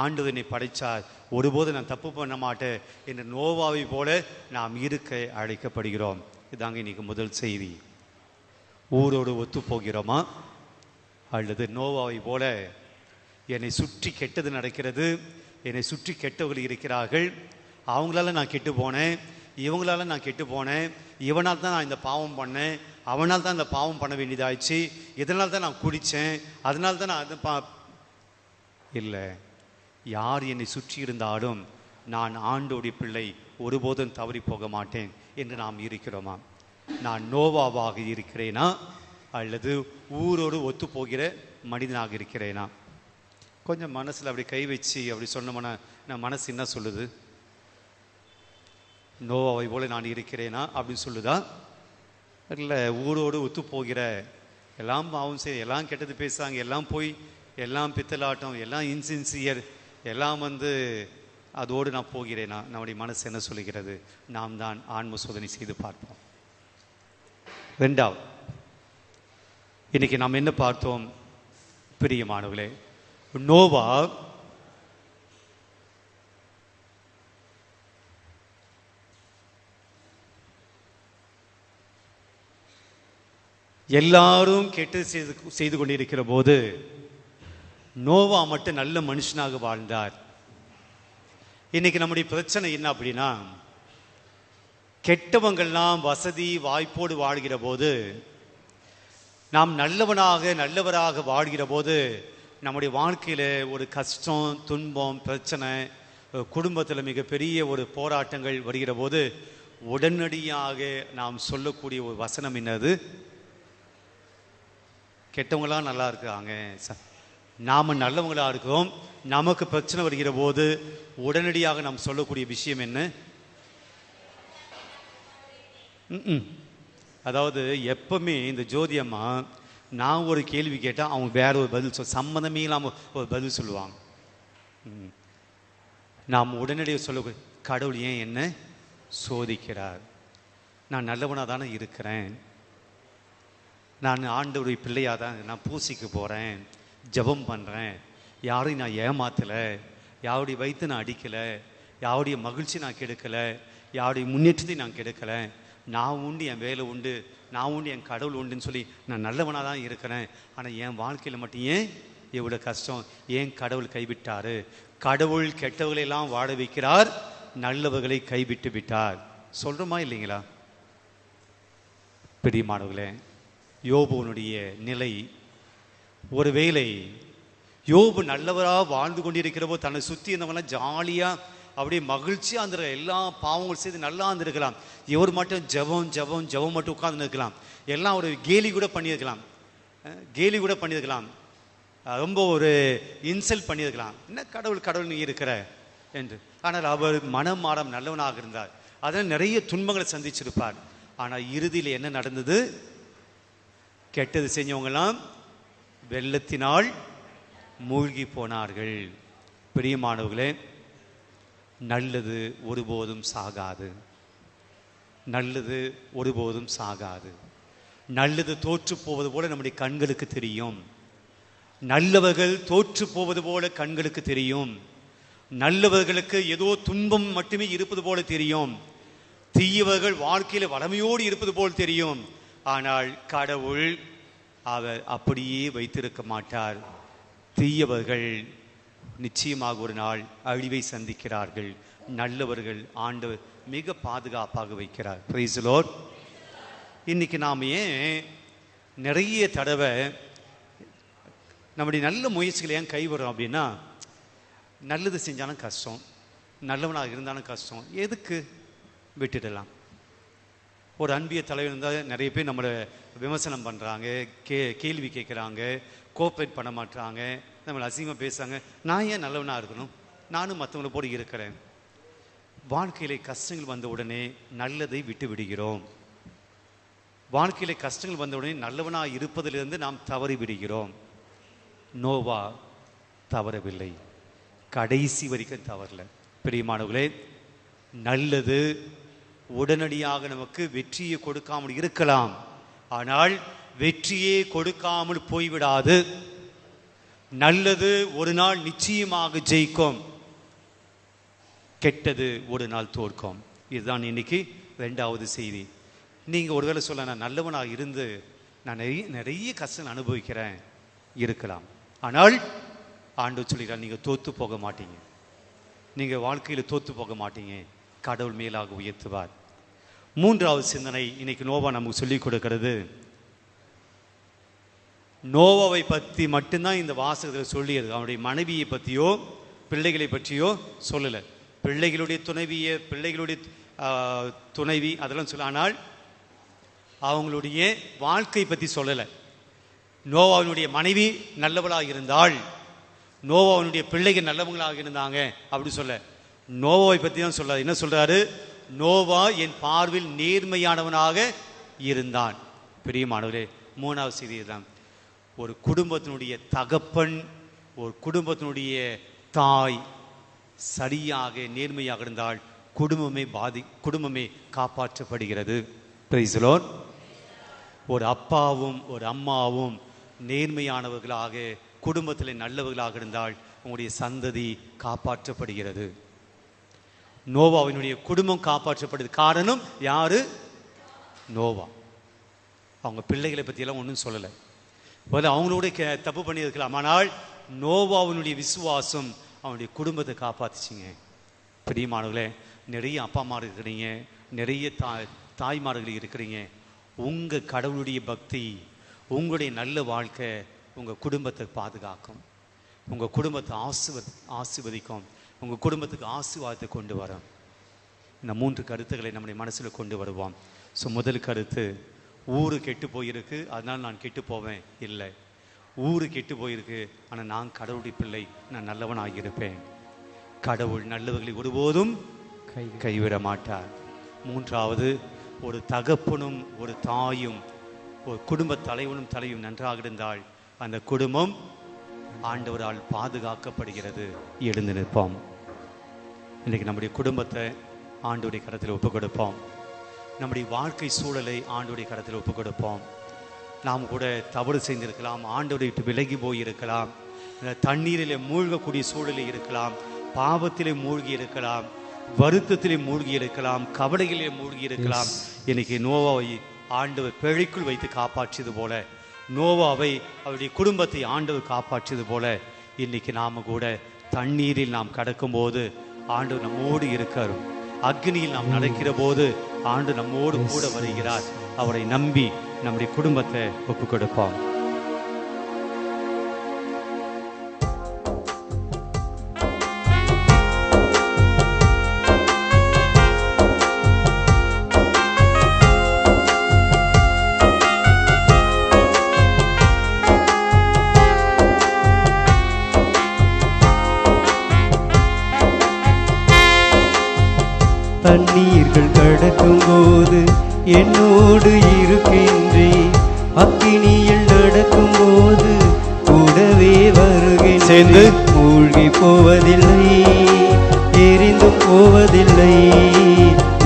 ஆண்டவர் என்னை படைத்தார், ஒருபோது நான் தப்பு பண்ண மாட்டேன் என்ற நோவாவை போல நாம் இருக்க அழைக்கப்படுகிறோம். இதாங்க இன்னைக்கு முதல் செய்தி. ஊரோடு ஒத்து போகிறோமா, அல்லது நோவாவை போல என்னை சுற்றி கெட்டது நடக்கிறது, என்னை சுற்றி கெட்டவர்கள் இருக்கிறார்கள், அவங்களால நான் கெட்டு போனேன், இவங்களால நான் கெட்டு போனேன், இவனால் தான் நான் இந்த பாவம் பண்ணேன், அவனால் தான் இந்த பாவம் பண்ண வேண்டியதாயிடுச்சு, இதனால் தான் நான் குடித்தேன், அதனால தான் நான் அது இல்லை. யார் என்னை சுற்றி இருந்தாலும் நான் ஆண்டோடைய பிள்ளை, ஒருபோதும் தவறி போக மாட்டேன் என்று நாம் இருக்கிறோமா? நான் நோவாவாக இருக்கிறேனா, அல்லது ஊரோடு ஒத்து போகிற மனிதனாக இருக்கிறேனா? கொஞ்சம் மனசில் அப்படி கை வச்சு அப்படி சொன்னோம்னா நான் மனசு என்ன சொல்லுது? நோவாவை போல நான் இருக்கிறேனா அப்படின்னு சொல்லுதா? இல்லை ஊரோடு ஒத்து போகிற, எல்லாம் பாவம் செய்ய, எல்லாம் கெட்டது பேசுகிறாங்க, எல்லாம் போய், எல்லாம் பித்தலாட்டம், எல்லாம் இன்சின்சியர், எல்லாம் அதோடு நான் போகிறேனா? நம்முடைய மனசு என்ன சொல்லுகிறது? நாம் தான் ஆன்ம சோதனை செய்து பார்ப்போம். ரெண்டாவது, இன்னைக்கு நாம் என்ன பார்த்தோம் பிரியமானவர்களே? நோவா எல்லாரும் கெட்டு செய்து கொண்டிருக்கிற போது நோவா மட்டும் நல்ல மனுஷனாக வாழ்ந்தார். இன்னைக்கு நம்முடைய பிரச்சனை என்ன அப்படின்னா, கெட்டவங்கள்லாம் வசதி வாய்ப்போடு வாழ்கிற போது, நாம் நல்லவராக வாழ்கிற போது நம்முடைய வாழ்க்கையில் ஒரு கஷ்டம், துன்பம், பிரச்சனை, குடும்பத்தில் மிகப்பெரிய ஒரு போராட்டங்கள் வருகிற போது உடனடியாக நாம் சொல்லக்கூடிய ஒரு வசனம் என்னது? கெட்டவங்களாம் நல்லா இருக்காங்க, நாம் நல்லவங்களாக இருக்கிறோம், நமக்கு பிரச்சனை வருகிற போது உடனடியாக நாம் சொல்லக்கூடிய விஷயம் என்ன? அதாவது எப்பவுமே இந்த ஜோதியம்மா நான் ஒரு கேள்வி கேட்டால் அவங்க வேற ஒரு பதில் சம்மந்தமே இல்லாமல் ஒரு பதில் சொல்லுவாங்க. நாம் உடனடியாக சொல்ல, கடவுள் ஏன் என்ன சோதிக்கிறார்? நான் நல்லவனாக தானே இருக்கிறேன், நான் ஆண்டவருடைய பிள்ளையாக தான், நான் பூசிக்கு போகிறேன், ஜபம் பண்ணுறேன், யாரையும் நான் ஏமாத்தலை, யாருடைய வயிற்று நான் அடிக்கலை, யாருடைய மகிழ்ச்சி நான் கெடுக்கலை, யாருடைய முன்னேற்றத்தை நான் கெடுக்கலை, நான் உண்டு, என் வேலை உண்டு, நான் உண்டு, என் கடவுள் உண்டுன்னு சொல்லி நான் நல்லவனாக தான் இருக்கிறேன். ஆனால் என் வாழ்க்கையில் மட்டும் ஏன் இவ்வளோ கஷ்டம்? ஏன் கடவுள் கைவிட்டார்? கடவுள் கெட்டவர்களெல்லாம் வாழ வைக்கிறார், நல்லவர்களை கைவிட்டு விட்டார். சொல்கிறோமா இல்லைங்களா? பிரியமானவர்களே, யோபுனுடைய நிலை, ஒருவேளை யோபு நல்லவராக வாழ்ந்து கொண்டிருக்கிற போது தன்னை சுற்றி இருந்தவங்களாம் ஜாலியாக அப்படியே மகிழ்ச்சியாக இருந்திருக்க, எல்லா பாவங்கள் செய்து நல்லா இருந்திருக்கலாம். இவர் மட்டும் ஜபம் மட்டும் உட்கார்ந்து இருக்கலாம், எல்லாம் ஒரு கேலி கூட பண்ணியிருக்கலாம், ரொம்ப ஒரு இன்சல்ட் பண்ணியிருக்கலாம், என்ன கடவுள் நீ இருக்கிற என்று. ஆனால் அவர் மனம் மாறம் நல்லவனாக இருந்தார், அதனால் நிறைய துன்பங்களை சந்திச்சிருப்பார். ஆனால் இறுதியில் என்ன நடந்தது? கெட்டது செஞ்சவங்கெல்லாம் வெள்ளத்தினால் மூழ்கி போனார்கள். பிரியமானவர்களே, நல்லது ஒருபோதும் சாகாது. நல்லது ஒருபோதும் சாகாது. நல்லது தோற்று போவது போல நம்முடைய கண்களுக்கு தெரியும். நல்லவர்கள் தோற்று போவது போல கண்களுக்கு தெரியும். நல்லவர்களுக்கு ஏதோ துன்பம் மட்டுமே இருப்பது போல தெரியும். தீயவர்கள் வாழ்க்கையில் வளமையோடு இருப்பது போல் தெரியும். ஆனால் கடவுள் அவர் அப்படியே வைத்திருக்க மாட்டார். தீயவர்கள் நிச்சயமாக ஒரு நாள் அழிவை சந்திக்கிறார்கள். நல்லவர்கள் ஆண்டவர் மிக பாதுகாப்பாக வைக்கிறார். Praise the Lord. இன்னைக்கு நாம் ஏன் நிறைய தடவை நம்முடைய நல்ல முயற்சிகளை ஏன் கைவிடுறோம் அப்படின்னா, நல்லது செஞ்சாலும் கஷ்டம், நல்லவனாக இருந்தாலும் கஷ்டம், எதுக்கு விட்டுடலாம். ஒரு அன்பிய தலைவர் இருந்தால் நிறைய பேர் நம்மளை விமர்சனம் பண்ணுறாங்க, கேள்வி கேட்குறாங்க, கோஆப்ரேட் பண்ண மாட்டாங்க, நம்மளை அசிங்கமாக பேசுகிறாங்க. நான் ஏன் நல்லவனாக இருக்கணும்? நானும் மற்றவங்களை போல இருக்கிறேன். வாழ்க்கையிலே கஷ்டங்கள் வந்த உடனே நல்லதை விட்டு விடுகிறோம். வாழ்க்கையிலே கஷ்டங்கள் வந்த உடனே நல்லவனாக இருப்பதிலிருந்து நாம் தவறி விடுகிறோம். நோவா தவறவில்லை, கடைசி வரைக்கும் தவறல. பிரியமானவர்களே, நல்லது உடனடியாக நமக்கு வெற்றியை கொடுக்காமல் இருக்கலாம், ஆனால் வெற்றியே கொடுக்காமல் போய்விடாது. நல்லது ஒரு நாள் நிச்சயமாக ஜெயிக்கும், கெட்டது ஒரு நாள் தோற்கும். இதுதான் இன்னைக்கு 2வது செய்தி. நீங்கள் ஒருவேளை சொல்ல, நான் நல்லவனாக இருந்து நான் நிறைய கஷ்டம் அனுபவிக்கிறேன், இருக்கலாம். ஆனால் ஆண்டவர் சொல்லிக்கிறார், நீங்கள் தோற்று போக மாட்டீங்க. நீங்கள் வாழ்க்கையில் தோற்று போக மாட்டீங்க. கடவுள் மேலாக உயர்த்துவார். 3வது சிந்தனை இன்னைக்கு நோவா நமக்கு சொல்லிக் கொடுக்கிறது. நோவாவை பற்றி மட்டும்தான் இந்த வாசகத்தில் சொல்லியது. அவனுடைய மனைவியை பற்றியோ பிள்ளைகளை பற்றியோ சொல்லலை. பிள்ளைகளுடைய துணைவியை, பிள்ளைகளுடைய துணைவி அதெல்லாம் சொல்ல, ஆனால் அவங்களுடைய வாழ்க்கை பற்றி சொல்லலை. நோவாவினுடைய மனைவி நல்லவளாக இருந்தால், நோவாவினுடைய பிள்ளைகள் நல்லவங்களாக இருந்தாங்க அப்படி சொல்ல, நோவாவை பற்றி தான் சொல்றாரு. என்ன சொல்றாரு? நோவா என் பார்வையில் நேர்மையானவனாக இருந்தான். பிரியமானவரே, 3வது செய்தி தான். ஒரு குடும்பத்தினுடைய தகப்பன், ஒரு குடும்பத்தினுடைய தாய் சரியாக நேர்மையாக இருந்தால் குடும்பமே காப்பாற்றப்படுகிறது. Praise the Lord. ஒரு அப்பாவும் ஒரு அம்மாவும் நேர்மையானவர்களாக குடும்பத்தில் நல்லவர்களாக இருந்தால் உங்களுடைய சந்ததி காப்பாற்றப்படுகிறது. நோவாவினுடைய குடும்பம் காப்பாற்றப்படுது. காரணம் யாரு? நோவா. அவங்க பிள்ளைகளை பற்றியெல்லாம் ஒன்றும் சொல்லலை. அவங்களோட தப்பு பண்ணியிருக்கலாம், ஆனால் நோவாவினுடைய விசுவாசம் அவனுடைய குடும்பத்தை காப்பாற்றுச்சிங்க. பிரியமானவர்களே, நிறைய அப்பா அம்மா இருக்கிறீங்க, நிறைய தாய்மார்கள் இருக்கிறீங்க. உங்கள் கடவுளுடைய பக்தி, உங்களுடைய நல்ல வாழ்க்கை உங்கள் குடும்பத்தை பாதுகாக்கும், உங்கள் குடும்பத்தை ஆசீர்வதிக்கும், உங்கள் குடும்பத்துக்கு ஆசீர்வாதத்தை கொண்டு வரும். இந்த 3 கருத்துக்களை நம்முடைய மனசில் கொண்டு வருவோம். ஸோ முதல் கருத்து, ஊரு கெட்டு போயிருக்கு அதனால் நான் கெட்டு போவேன் இல்லை. ஊரு கெட்டு போயிருக்கு, ஆனால் நான் கடவுளுடைய பிள்ளை, நான் நல்லவனாக இருப்பேன். கடவுள் நல்லவர்களை ஒருபோதும் கைவிட மாட்டார். 3வது, ஒரு தகப்பனும் ஒரு தாயும் ஒரு குடும்ப தலைவனும் தலையும் நன்றாக இருந்தால் அந்த குடும்பம் ஆண்டவரால் பாதுகாக்கப்படுகிறது. எழுந்து நிற்போம். இன்றைக்கு நம்முடைய குடும்பத்தை ஆண்டவருடைய கரத்தில் ஒப்புக் கொடுப்போம். நம்முடைய வாழ்க்கை சூழலை ஆண்டவருடைய கரத்தில் ஒப்புக் கொடுப்போம். நாம் கூட தவறு செய்திருக்கலாம், ஆண்டவரை விட்டு விலகி போயிருக்கலாம், தண்ணீரிலே மூழ்கக்கூடிய சூழலில் இருக்கலாம், பாவத்திலே மூழ்கி இருக்கலாம், வருத்தத்திலே மூழ்கி இருக்கலாம், கவலைகளிலே மூழ்கி இருக்கலாம். இன்னைக்கு நோவாவை ஆண்டவர் பிழைக்குள் வைத்து காப்பாற்றியது போல, நோவாவை அவருடைய குடும்பத்தை ஆண்டவர் காப்பாற்றியது போல, இன்னைக்கு நாம கூட தண்ணீரில் நாம் கடக்கும்போது ஆண்டவர் நம்மோடு இருக்கார். அக்னியில் நாம் நடக்கிற போது ஆண்டு நம்மோடு கூட வருகிறார். அவரை நம்பி நம்முடைய குடும்பத்தை ஒப்புக் கொடுப்போம். தண்ணீர்கள் கடக்கும் போது என்னோடு இருக்கின்றேன், அக்கினியில் நடக்கும் போது கூடவே வருகின்றேன். மூழ்கி போவதில்லை, எரிந்தும் போவதில்லை,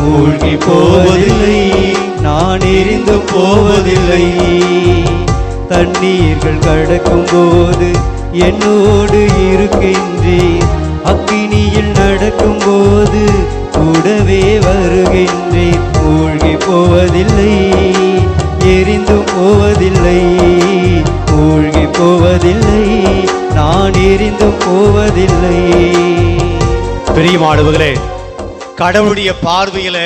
மூழ்கி போவதில்லை, நான் எரிந்து போவதில்லை. தண்ணீர்கள் கடக்கும் போது என்னோடு இருக்கின்றீர், அக்கினியில் நடக்கும் போது கூடவே வருகின்றீர். மூழ்கி போவதில்லை, எரிந்து போவதில்லை, மூழ்கி போவதில்லை, நான் எரிந்து போவதில்லை. பிரியமானவர்களே, கடவுளுடைய பார்வையில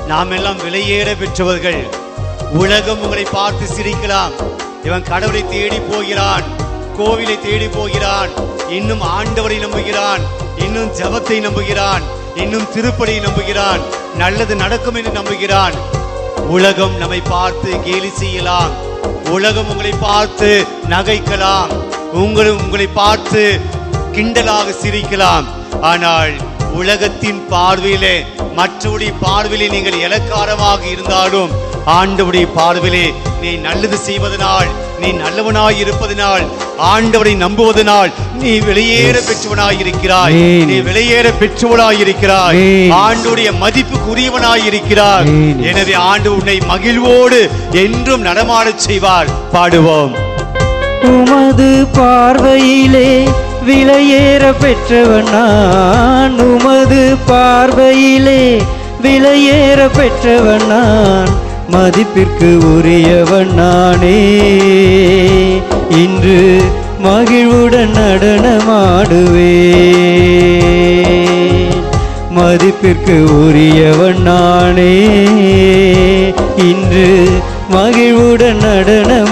நாம் எல்லாம் விலையேற பெற்றவர்கள். உலகம் உங்களை பார்த்து சிரிக்கலாம். இவன் கடவுளை தேடி போகிறான், கோவிலை தேடி போகிறான், இன்னும் ஆண்டவரை நம்புகிறான், இன்னும் ஜபத்தை நம்புகிறான், இன்னும் திருப்பலியை நம்புகிறான், நல்லது நடக்கும் என்று நம்புகிறான். உலகம் நம்மை பார்த்து கேலி செய்யலாம், உலகம் உங்களை பார்த்து நகைக்கலாம், உங்களை பார்த்து கிண்டலாக சிரிக்கலாம். ஆனால் உலகத்தின் பார்வையிலே, மற்றவருடைய பார்வையிலே நீங்கள் இலக்காரமாக இருந்தாலும் ஆண்டவருடைய பார்வையிலே நீ நல்லது செய்வதனால், நீ நல்லவனாய் இருப்பதனால், ஆண்டவரை நம்புவதனால் நீ வெளியேற பெற்றவனாய் இருக்கிறாய், நீ வெளியேற பெற்றவனாய் இருக்கிறாய், ஆண்டவருடைய மதிப்புக்குரியவனாய் இருக்கிறார். எனவே ஆண்டவர் உன்னை மகிழ்வோடு என்றும் நடமாடச் செய்வார். பாடுவோம். உமது பார்வையிலே விலையேற பெற்றவன் நான், உமது பார்வையிலே விலையேற பெற்றவன் நான், மதிப்பிற்கு உரியவன் நானே. இன்று மகிழ்வுடன் நடனமாடுவேன், மதிப்பிற்கு உரியவன் நானே. இன்று மகிழ்வுடன் நடனமாடுவேன்.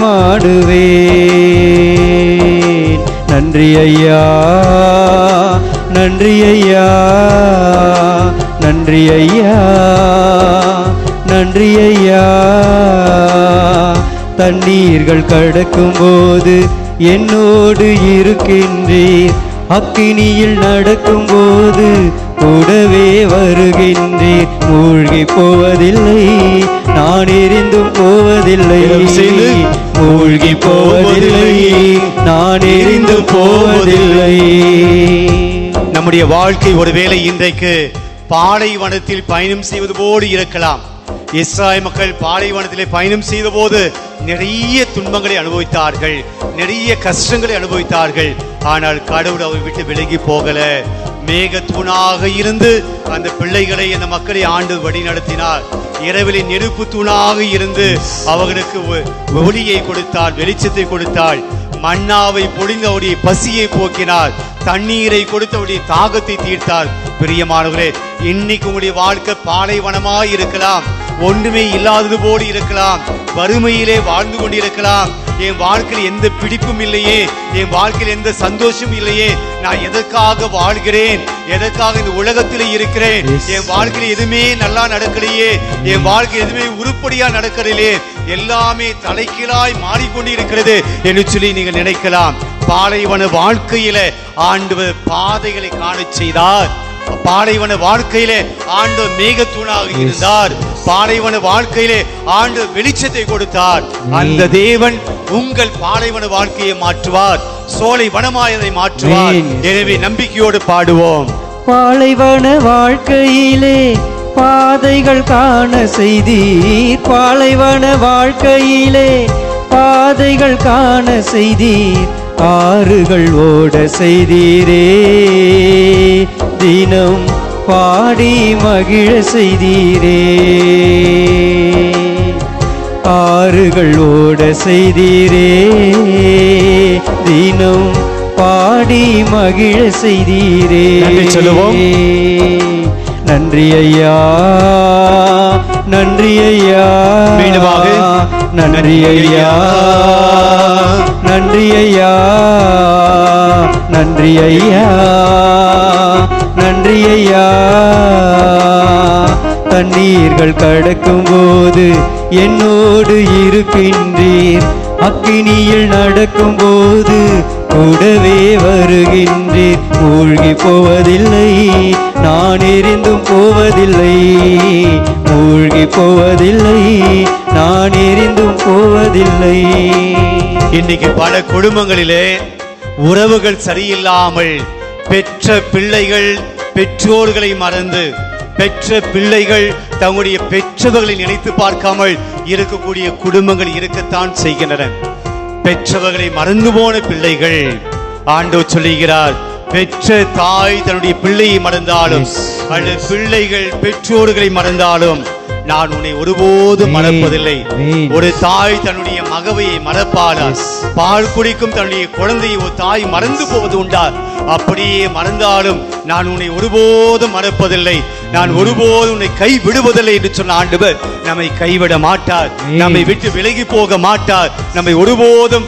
நன்றி ஐயா, நன்றி ஐயா, நன்றி ஐயா, நன்றி ஐயா. தண்ணீர்கள் கடக்கும் போது என்னோடு இருக்கின்றீர், அக்கினியில் நடக்கும் போது கூடவே வருகின்றீர். மூழ்கி போவதில்லை, நான் எரிந்தும் போவதில்லை, மூழ்கி போவதில்லை, நான் எரிந்து போவதில்லை. நம்முடைய வாழ்க்கை ஒருவேளை இன்றைக்கு பாலைவனத்தில் பயணம் செய்வது போடு இருக்கலாம். இஸ்ராயல் மக்கள் பாலைவனத்திலே பயணம் செய்த போது நிறைய துன்பங்களை அனுபவித்தார்கள், நிறைய கஷ்டங்களை அனுபவித்தார்கள். ஆனால் கடவுள் அவரை விட்டு விலகி போகல. மேகத்தூணாக இருந்து அந்த பிள்ளைகளை, அந்த மக்களை ஆண்டு வழி நடத்தினார். இரவிலே நெருப்பு தூணாக இருந்து அவர்களுக்கு ஒளியை கொடுத்தார், வெளிச்சத்தை கொடுத்தாள். மன்னாவை பொழிந்து அவருடைய பசியை போக்கினார், தண்ணீரை கொடுத்து அவருடைய தாகத்தை தீர்த்தார். பிரியமானவர்களே, இன்னைக்கு உங்களுடைய வாழ்க்கை பாலைவனமாய் இருக்கலாம், ஒன்றுமே இல்லாதது போல இருக்கலாம், வறுமையிலே வாழ்ந்து கொண்டிருக்கலாம். என் வாழ்க்கையில் எந்த பிடிப்பும் இல்லையே, என் வாழ்க்கையில் எந்த சந்தோஷமும் இல்லையே, நான் எதற்காக வாழ்கிறேன், எதற்காக இந்த உலகத்தில் இருக்கிறேன், என் வாழ்க்கையில் எதுவுமே நல்லா நடக்கலையே, என் வாழ்க்கையில் எதுவுமே உருப்படியா நடக்கலையே, எல்லாமே தலைகீழாய் மாறிக்கொண்டு இருக்கிறது என்று சொல்லி நீங்கள் நினைக்கலாம். பாலைவன வாழ்க்கையில ஆண்டவர் பாதைகளை காண செய்தார். பாலைவன வாழ்க்கையிலே ஆண்டவர் மேகத்தூணாக இருந்தார். பாலைவன வாழ்க்கையிலே ஆண்டவர் வெளிச்சத்தை கொடுத்தார். அந்த தேவன் உங்கள் பாலைவன வாழ்க்கையை மாற்றுவார், சோலை வனமாயதை மாற்றுவார். எனவே நம்பிக்கையோடு பாடுவோம். பாலைவன வாழ்க்கையிலே பாதைகள் காண செய்தீர், பாலைவன வாழ்க்கையிலே பாதைகள் காண செய்தீர், ஆறுகள் ஓட செய்தீரே, தினம் பாடி மகிழ செய்தீரே. ஆறுகள் ஓட செய்தீரே, தினம் பாடி மகிழ செய்தீரே. சொல்லுவோம். நன்றி ஐயா, நன்றி ஐயா, மீண்டுமாக நன்றி ஐயா, நன்றி ஐயா, நன்றி ஐயா, நன்றி ஐயா. தண்ணீர்கள் கடக்கும் போது என்னோடு இருக்கின்றீர், அக்கினியில் நடக்கும் போது கூடவே வருகின்றீர். மூழ்கி போவதில்லை, நான் எரிந்தும் போவதில்லை, மூழ்கி போவதில்லை, நான் எரிந்தும் போவதில்லை. இன்னைக்கு பல குடும்பங்களிலே உறவுகள் சரியில்லாமல் பெற்ற பிள்ளைகள் பெற்றோர்களை மறந்து பெற்ற பிள்ளைகள் தங்களுடைய பெற்றவர்களை நினைத்து பார்க்காமல் இருக்கக்கூடிய குடும்பங்கள் இருக்கத்தான் செய்கின்றன. பெற்றவர்களை மறந்து போன பிள்ளைகள், ஆண்டவர் சொல்லுகிறார், பெற்ற தாய் தன்னுடைய பிள்ளையை மறந்தாலும் அல்லது பிள்ளைகள் பெற்றோர்களை மறந்தாலும் நான் உன்னை ஒருபோதும் மறப்பதில்லை. ஒரு தாய் தன்னுடைய மகவையை மறப்பாளா? பால் குடிக்கும் தன்னுடைய குழந்தையை ஒரு தாய் மறந்து போவது உண்டா? அப்படியே மறந்தாலும் நான் உன்னை ஒருபோதும் மறப்பதில்லை, நான் ஒருபோதும் உன்னை கை விடுவதில்லை என்று சொன்ன ஆண்டவர் நம்மை கைவிட மாட்டார், நம்மை விட்டு விலகி போக மாட்டார், நம்மை ஒருபோதும்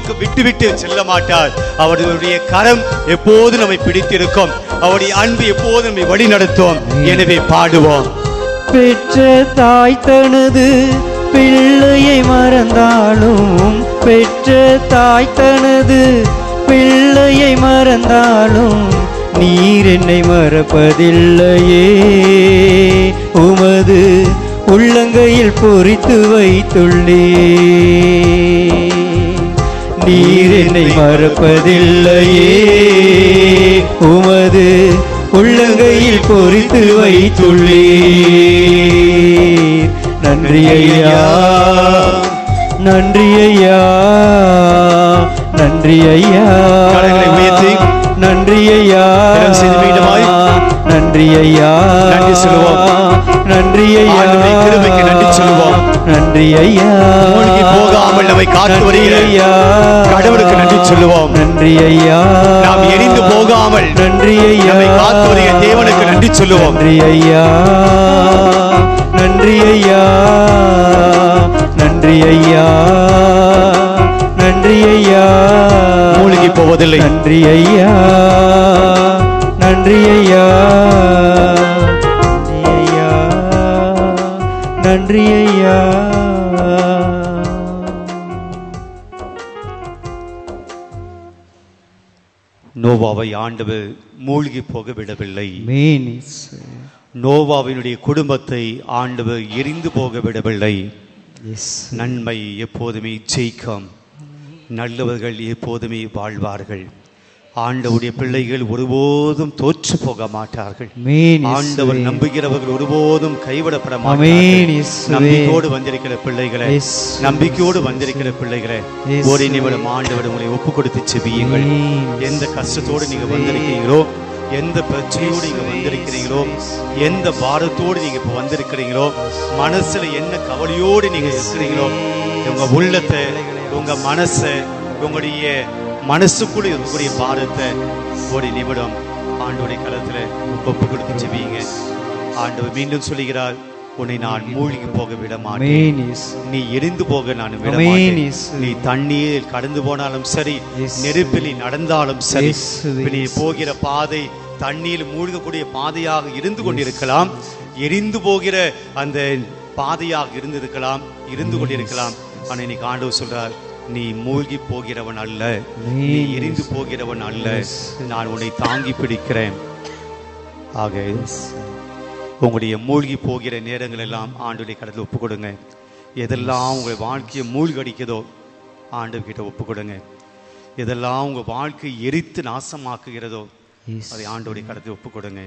விட்டு செல்ல மாட்டார். அவருடைய கரம் எப்போது நம்மை பிடித்திருக்கும், அவருடைய அன்பு எப்போது நம்மை வழி நடத்தும். எனவே பாடுவோம். பெற்ற தாய் தனது பிள்ளையை மறந்தாலும், பெற்ற தாய் தனது பிள்ளையை மறந்தாலும் நீர் என்னை மறப்பதில்லையே. உமது உள்ளங்கையில் பொறித்து வைத்துள்ளே, நீர் என்னை மறப்பதில்லையே. உமது உள்ளங்கையில் பொறித்து வைத்துள்ளீர். நன்றி ஐயா, நன்றி ஐயா, நன்றி ஐயா, நன்றி ஐயா, நன்றி ஐயா, நன்றி சொல்லுவோம். நன்றி ஐயா, கிருபைக்கு நன்றி சொல்லுவோம். நன்றி ஐயா, மூழ்கி போகாமல் நம்மை காத்து வருகிற கடவுளுக்கு நன்றி சொல்லுவோம். நன்றி ஐயா, நாம் எரிந்து போகாமல் நன்றி ஐயா, நம்மை காத்து வருகிற தேவனுக்கு நன்றி சொல்லுவோம். நன்றி ஐயா, நன்றி ஐயா, நன்றி ஐயா, நன்றி ஐயா, மூழ்கி போவதில்லை. நன்றி ஐயா, நன்றி ஐயா, நன்றி ஐயா, நன்றி ஐயா. நோவாவை ஆண்டவர் மூழ்கி போக விடவில்லை. மேனிஸ் நோவாவினுடைய குடும்பத்தை ஆண்டவர் எரிந்து போக விடவில்லை. எஸ், நன்மை எப்போதுமே ஜெயிக்கும், நல்லவர்கள் எப்போதுமே வாழ்வார்கள். ஆண்டவருடைய பிள்ளைகள் ஒருபோதும் தோற்று போக மாட்டார்கள். ஆண்டவர் நம்புகிறவர்கள் ஒருபோதும் கைவிடப்பட மாட்டார்கள். நம்பிக்கையோடு வந்திருக்கிற பிள்ளைகளை, நம்பிக்கையோடு வந்திருக்கிற பிள்ளைகளை ஒரு நிமிடம் ஆண்டவர் உங்களை ஒப்பு கொடுத்து செபியுங்கள். எந்த கஷ்டத்தோடு நீங்க வந்திருக்கீங்களோ, எந்த பிரச்சனையோடு நீங்க வந்திருக்கிறீங்களோ, எந்த பாரத்தோடு நீங்க இப்ப வந்திருக்கிறீங்களோ, மனசுல என்ன கவலையோடு நீங்க இருக்கிறீங்களோ, உங்க உள்ளத்தை, உங்க மனசை, உங்களுடைய மனசுக்குள்ள இருக்கக்கூடிய பாரத்தை ஒரு நிமிடம் ஆண்டவருடைய கரத்துல ஒப்பு கொடுத்து செபியுங்க. ஆண்டவர் மீண்டும் சொல்லுகிறார், உன்னை நான் மூழ்கி போக விட மாட்டேன், நீ எரிந்து போக நான் விட மாட்டேன். நீ தண்ணீரில் கடந்து போனாலும் சரி, நெருப்பில் நடந்தாலும் சரி, நீ போகிற பாதை தண்ணீர் மூழ்கக்கூடிய பாதையாக இருந்து கொண்டிருக்கலாம், எரிந்து போகிற அந்த பாதையாக இருந்து கொண்டிருக்கலாம். ஆனா இன்னைக்கு ஆண்டவர் சொல்றார், நீ மூழ்கி போகிறவன் அல்ல, நீ எரிந்து போகிறவன் அல்ல, நான் உன்னை தாங்கி பிடிக்கிறேன். ஆக உங்களுடைய மூழ்கி போகிற நேரங்கள் எல்லாம் ஆண்டவருடைய கடத்தில் ஒப்பு கொடுங்க. எதெல்லாம் உங்கள் வாழ்க்கையை மூழ்கடிக்குதோ ஆண்டவர் கிட்ட ஒப்பு கொடுங்க. எதெல்லாம் உங்க வாழ்க்கை எரித்து நாசமாக்குகிறதோ அதை ஆண்டவருடைய கடத்தில் ஒப்பு கொடுங்க.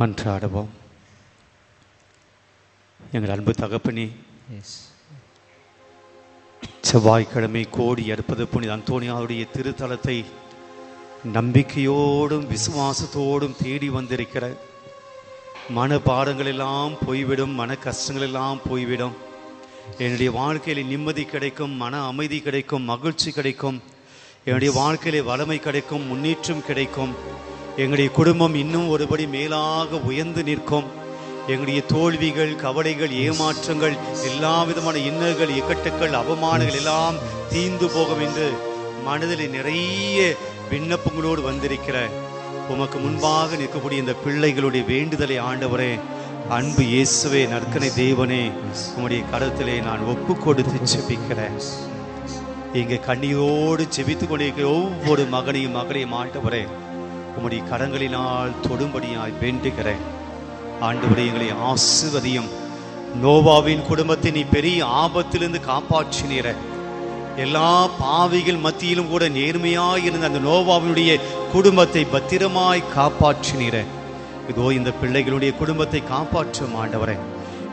மன்றாடுவோம். எங்கள் அன்பு தகப்பனே, செவ்வாய்க்கிழமை கோடி அற்புத புனித அந்தோனியாருடைய திருத்தலத்தை நம்பிக்கையோடும் விசுவாசத்தோடும் தேடி வந்திருக்கிற மனபாரங்கள் எல்லாம் போய்விடும், மன கஷ்டங்கள் எல்லாம் போய்விடும். என்னுடைய வாழ்க்கையில் நிம்மதி கிடைக்கும், மன அமைதி கிடைக்கும், மகிழ்ச்சி கிடைக்கும். என்னுடைய வாழ்க்கையிலே வளமை கிடைக்கும், முன்னேற்றம் கிடைக்கும். எங்களுடைய குடும்பம் இன்னும் ஒருபடி மேலாக உயர்ந்து நிற்கும். எங்களுடைய தோல்விகள், கவலைகள், ஏமாற்றங்கள், எல்லா விதமான இன்னல்கள், இக்கட்டுக்கள், அவமானங்கள் எல்லாம் தீர்ந்து போகும் என்று மனதில் நிறைய விண்ணப்பங்களோடு வந்திருக்கிற உமக்கு முன்பாக நிற்கக்கூடிய இந்த பிள்ளைகளுடைய வேண்டுதலை ஆண்டவரே அன்பு இயேசுவே, நற்கனை தேவனே, உம்முடைய கரத்திலே நான் ஒப்பு கொடுத்து ஜெபிக்கிறேன். இங்கே கண்ணீரோடு ஜெபித்து கொண்டிருக்கிற ஒவ்வொரு மகனையும் மகளையும் ஆண்டவரே உம்முடைய கரங்களினால் தொடும்படியாய் வேண்டுகிறேன். ஆண்டவரே, எங்களை ஆசீர்வதியும். நோவாவின் குடும்பத்தை நீ பெரிய ஆபத்திலிருந்து காப்பாற்றினீர. எல்லா பாவிகள் மத்தியிலும் கூட நேர்மையாய் இருந்த அந்த நோவாவினுடைய குடும்பத்தை பத்திரமாய் காப்பாற்றினீர. இதோ இந்த பிள்ளைகளுடைய குடும்பத்தை காப்பாற்றும் ஆண்டவரே.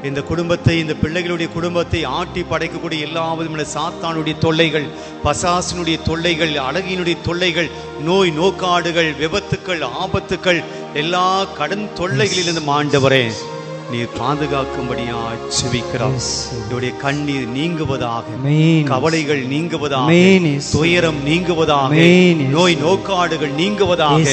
இந்த குடும்பத்தை, இந்த பிள்ளைகளுடைய குடும்பத்தை ஆட்டி படைக்கக்கூடிய எல்லா விதமான சாத்தானுடைய தொல்லைகள், பசாசினுடைய தொல்லைகள், அழகினுடைய தொல்லைகள், நோய் நோக்காடுகள், விபத்துக்கள், ஆபத்துக்கள், எல்லா கடன் தொல்லைகளிலிருந்து ஆண்டவரே நீர் பாதுகாக்கும்படியா செபிக்கிறோம். இவருடைய கண்ணீர் நீங்குவதாக, கவலைகள் நீங்குவதாக, துயரம் நீங்குவதாக, நோய் நோக்காடுகள் நீங்குவதாக,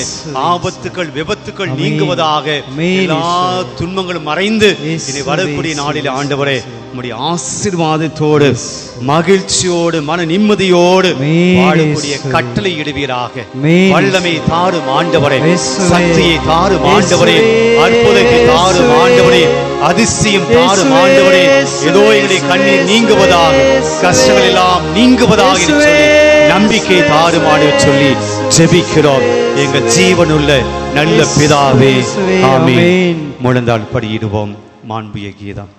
ஆபத்துக்கள் விபத்துக்கள் நீங்குவதாக, எல்லா துன்பங்களும் மறைந்து இனி வரக்கூடிய நாளில் ஆண்டவரே உம்முடைய ஆசீர்வாதத்தோடு மகிழ்ச்சியோடு மன நிம்மதியோடு வாழக்கூடிய கட்டளை இடுவீராக. வல்லமை தாரும் ஆண்டவரே, சக்தியை தாரும் ஆண்டவரே, அற்புதத்தை தாரும் ஆண்டவரே, அதிசயம் தாரும் ஆண்டவரே. ஏதோ எங்களுடைய கண்ணீர் நீங்குவதாக, கஷ்டங்கள் எல்லாம் நீங்குவதாக சொல்லி நம்பிக்கை தாருமாறு சொல்லி ஜெபிக்கிறோம். எங்கள் ஜீவனுள்ள நல்ல பிதாவே, ஆமென். முழந்தால் படியிடுவோம் மாண்புய கீதம்.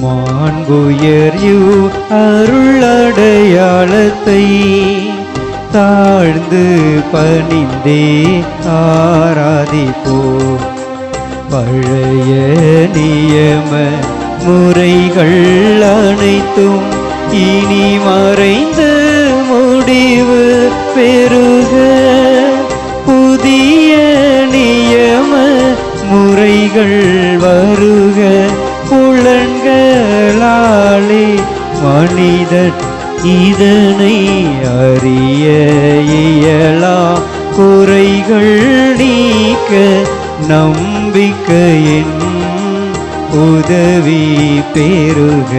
மாண்புயர்யூ அருளடையாளத்தை தாழ்ந்து பணிந்தே ஆராதிப்போ. பழைய நியம முறைகள் அனைத்தும் இனி மறைந்து முடிவு பெறுக. புதிய நியம முறைகள் வருக. புலன்களாலே மனிதன் இதனை அறிய இயலா. குறைகள் நீக்க நம்பிக்கையின் உதவி பெறுக.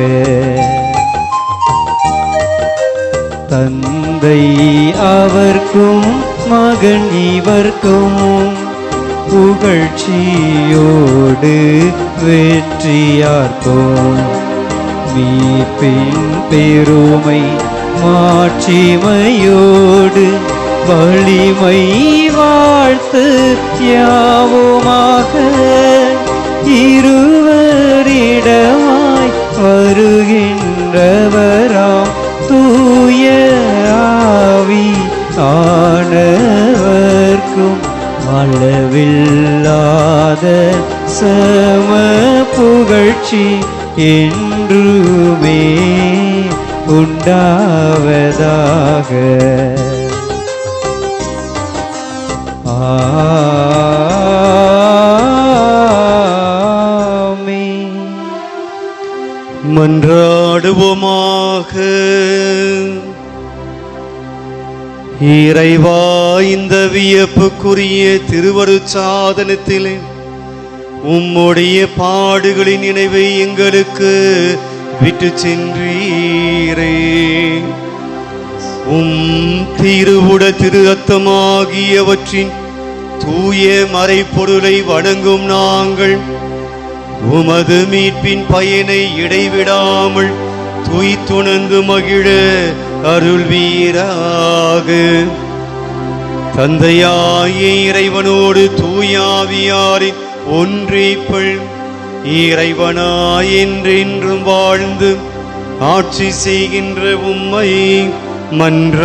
தந்தை அவர்க்கும் மகன் இவர்க்கும் புகழ்ச்சியோடு வெற்றியார்ப்போம். மீட்பின் பெருமை மாட்சிமையோடு வலிமை வாழ்த்து யாவுமாக. இருவரிடமாய் வருகின்றவராம் தூய ஆவி ஆனவர்க்கும் அளவில்லாத சம புகழ்ச்சி என்றுமே உண்டாவதாக. ஆமென். மன்றாடுவோமாக. இறைவா, இந்த வியப்புக்குரிய திருவருட்சாதனத்திலே உம்முடைய பாடுகளின் நினைவை எங்களுக்கு விட்டு சென்றீரே. திருவுட திரு ரத்தமாகியவற்றின் தூய மறைப்பொருளை வணங்கும் நாங்கள் உமது மீட்பின் பயனை இடைவிடாமல் துய்த்துணர்ந்து மகிழ அருள்வீராக. தந்தையாகிய இறைவனோடு தூயாவியாரின் ஒன்றிப்பள் இறைவனாய் என்றென்றும் வாழ்ந்து ஆட்சி செய்கின்ற உம்மை மன்றாடுகின்றோம்.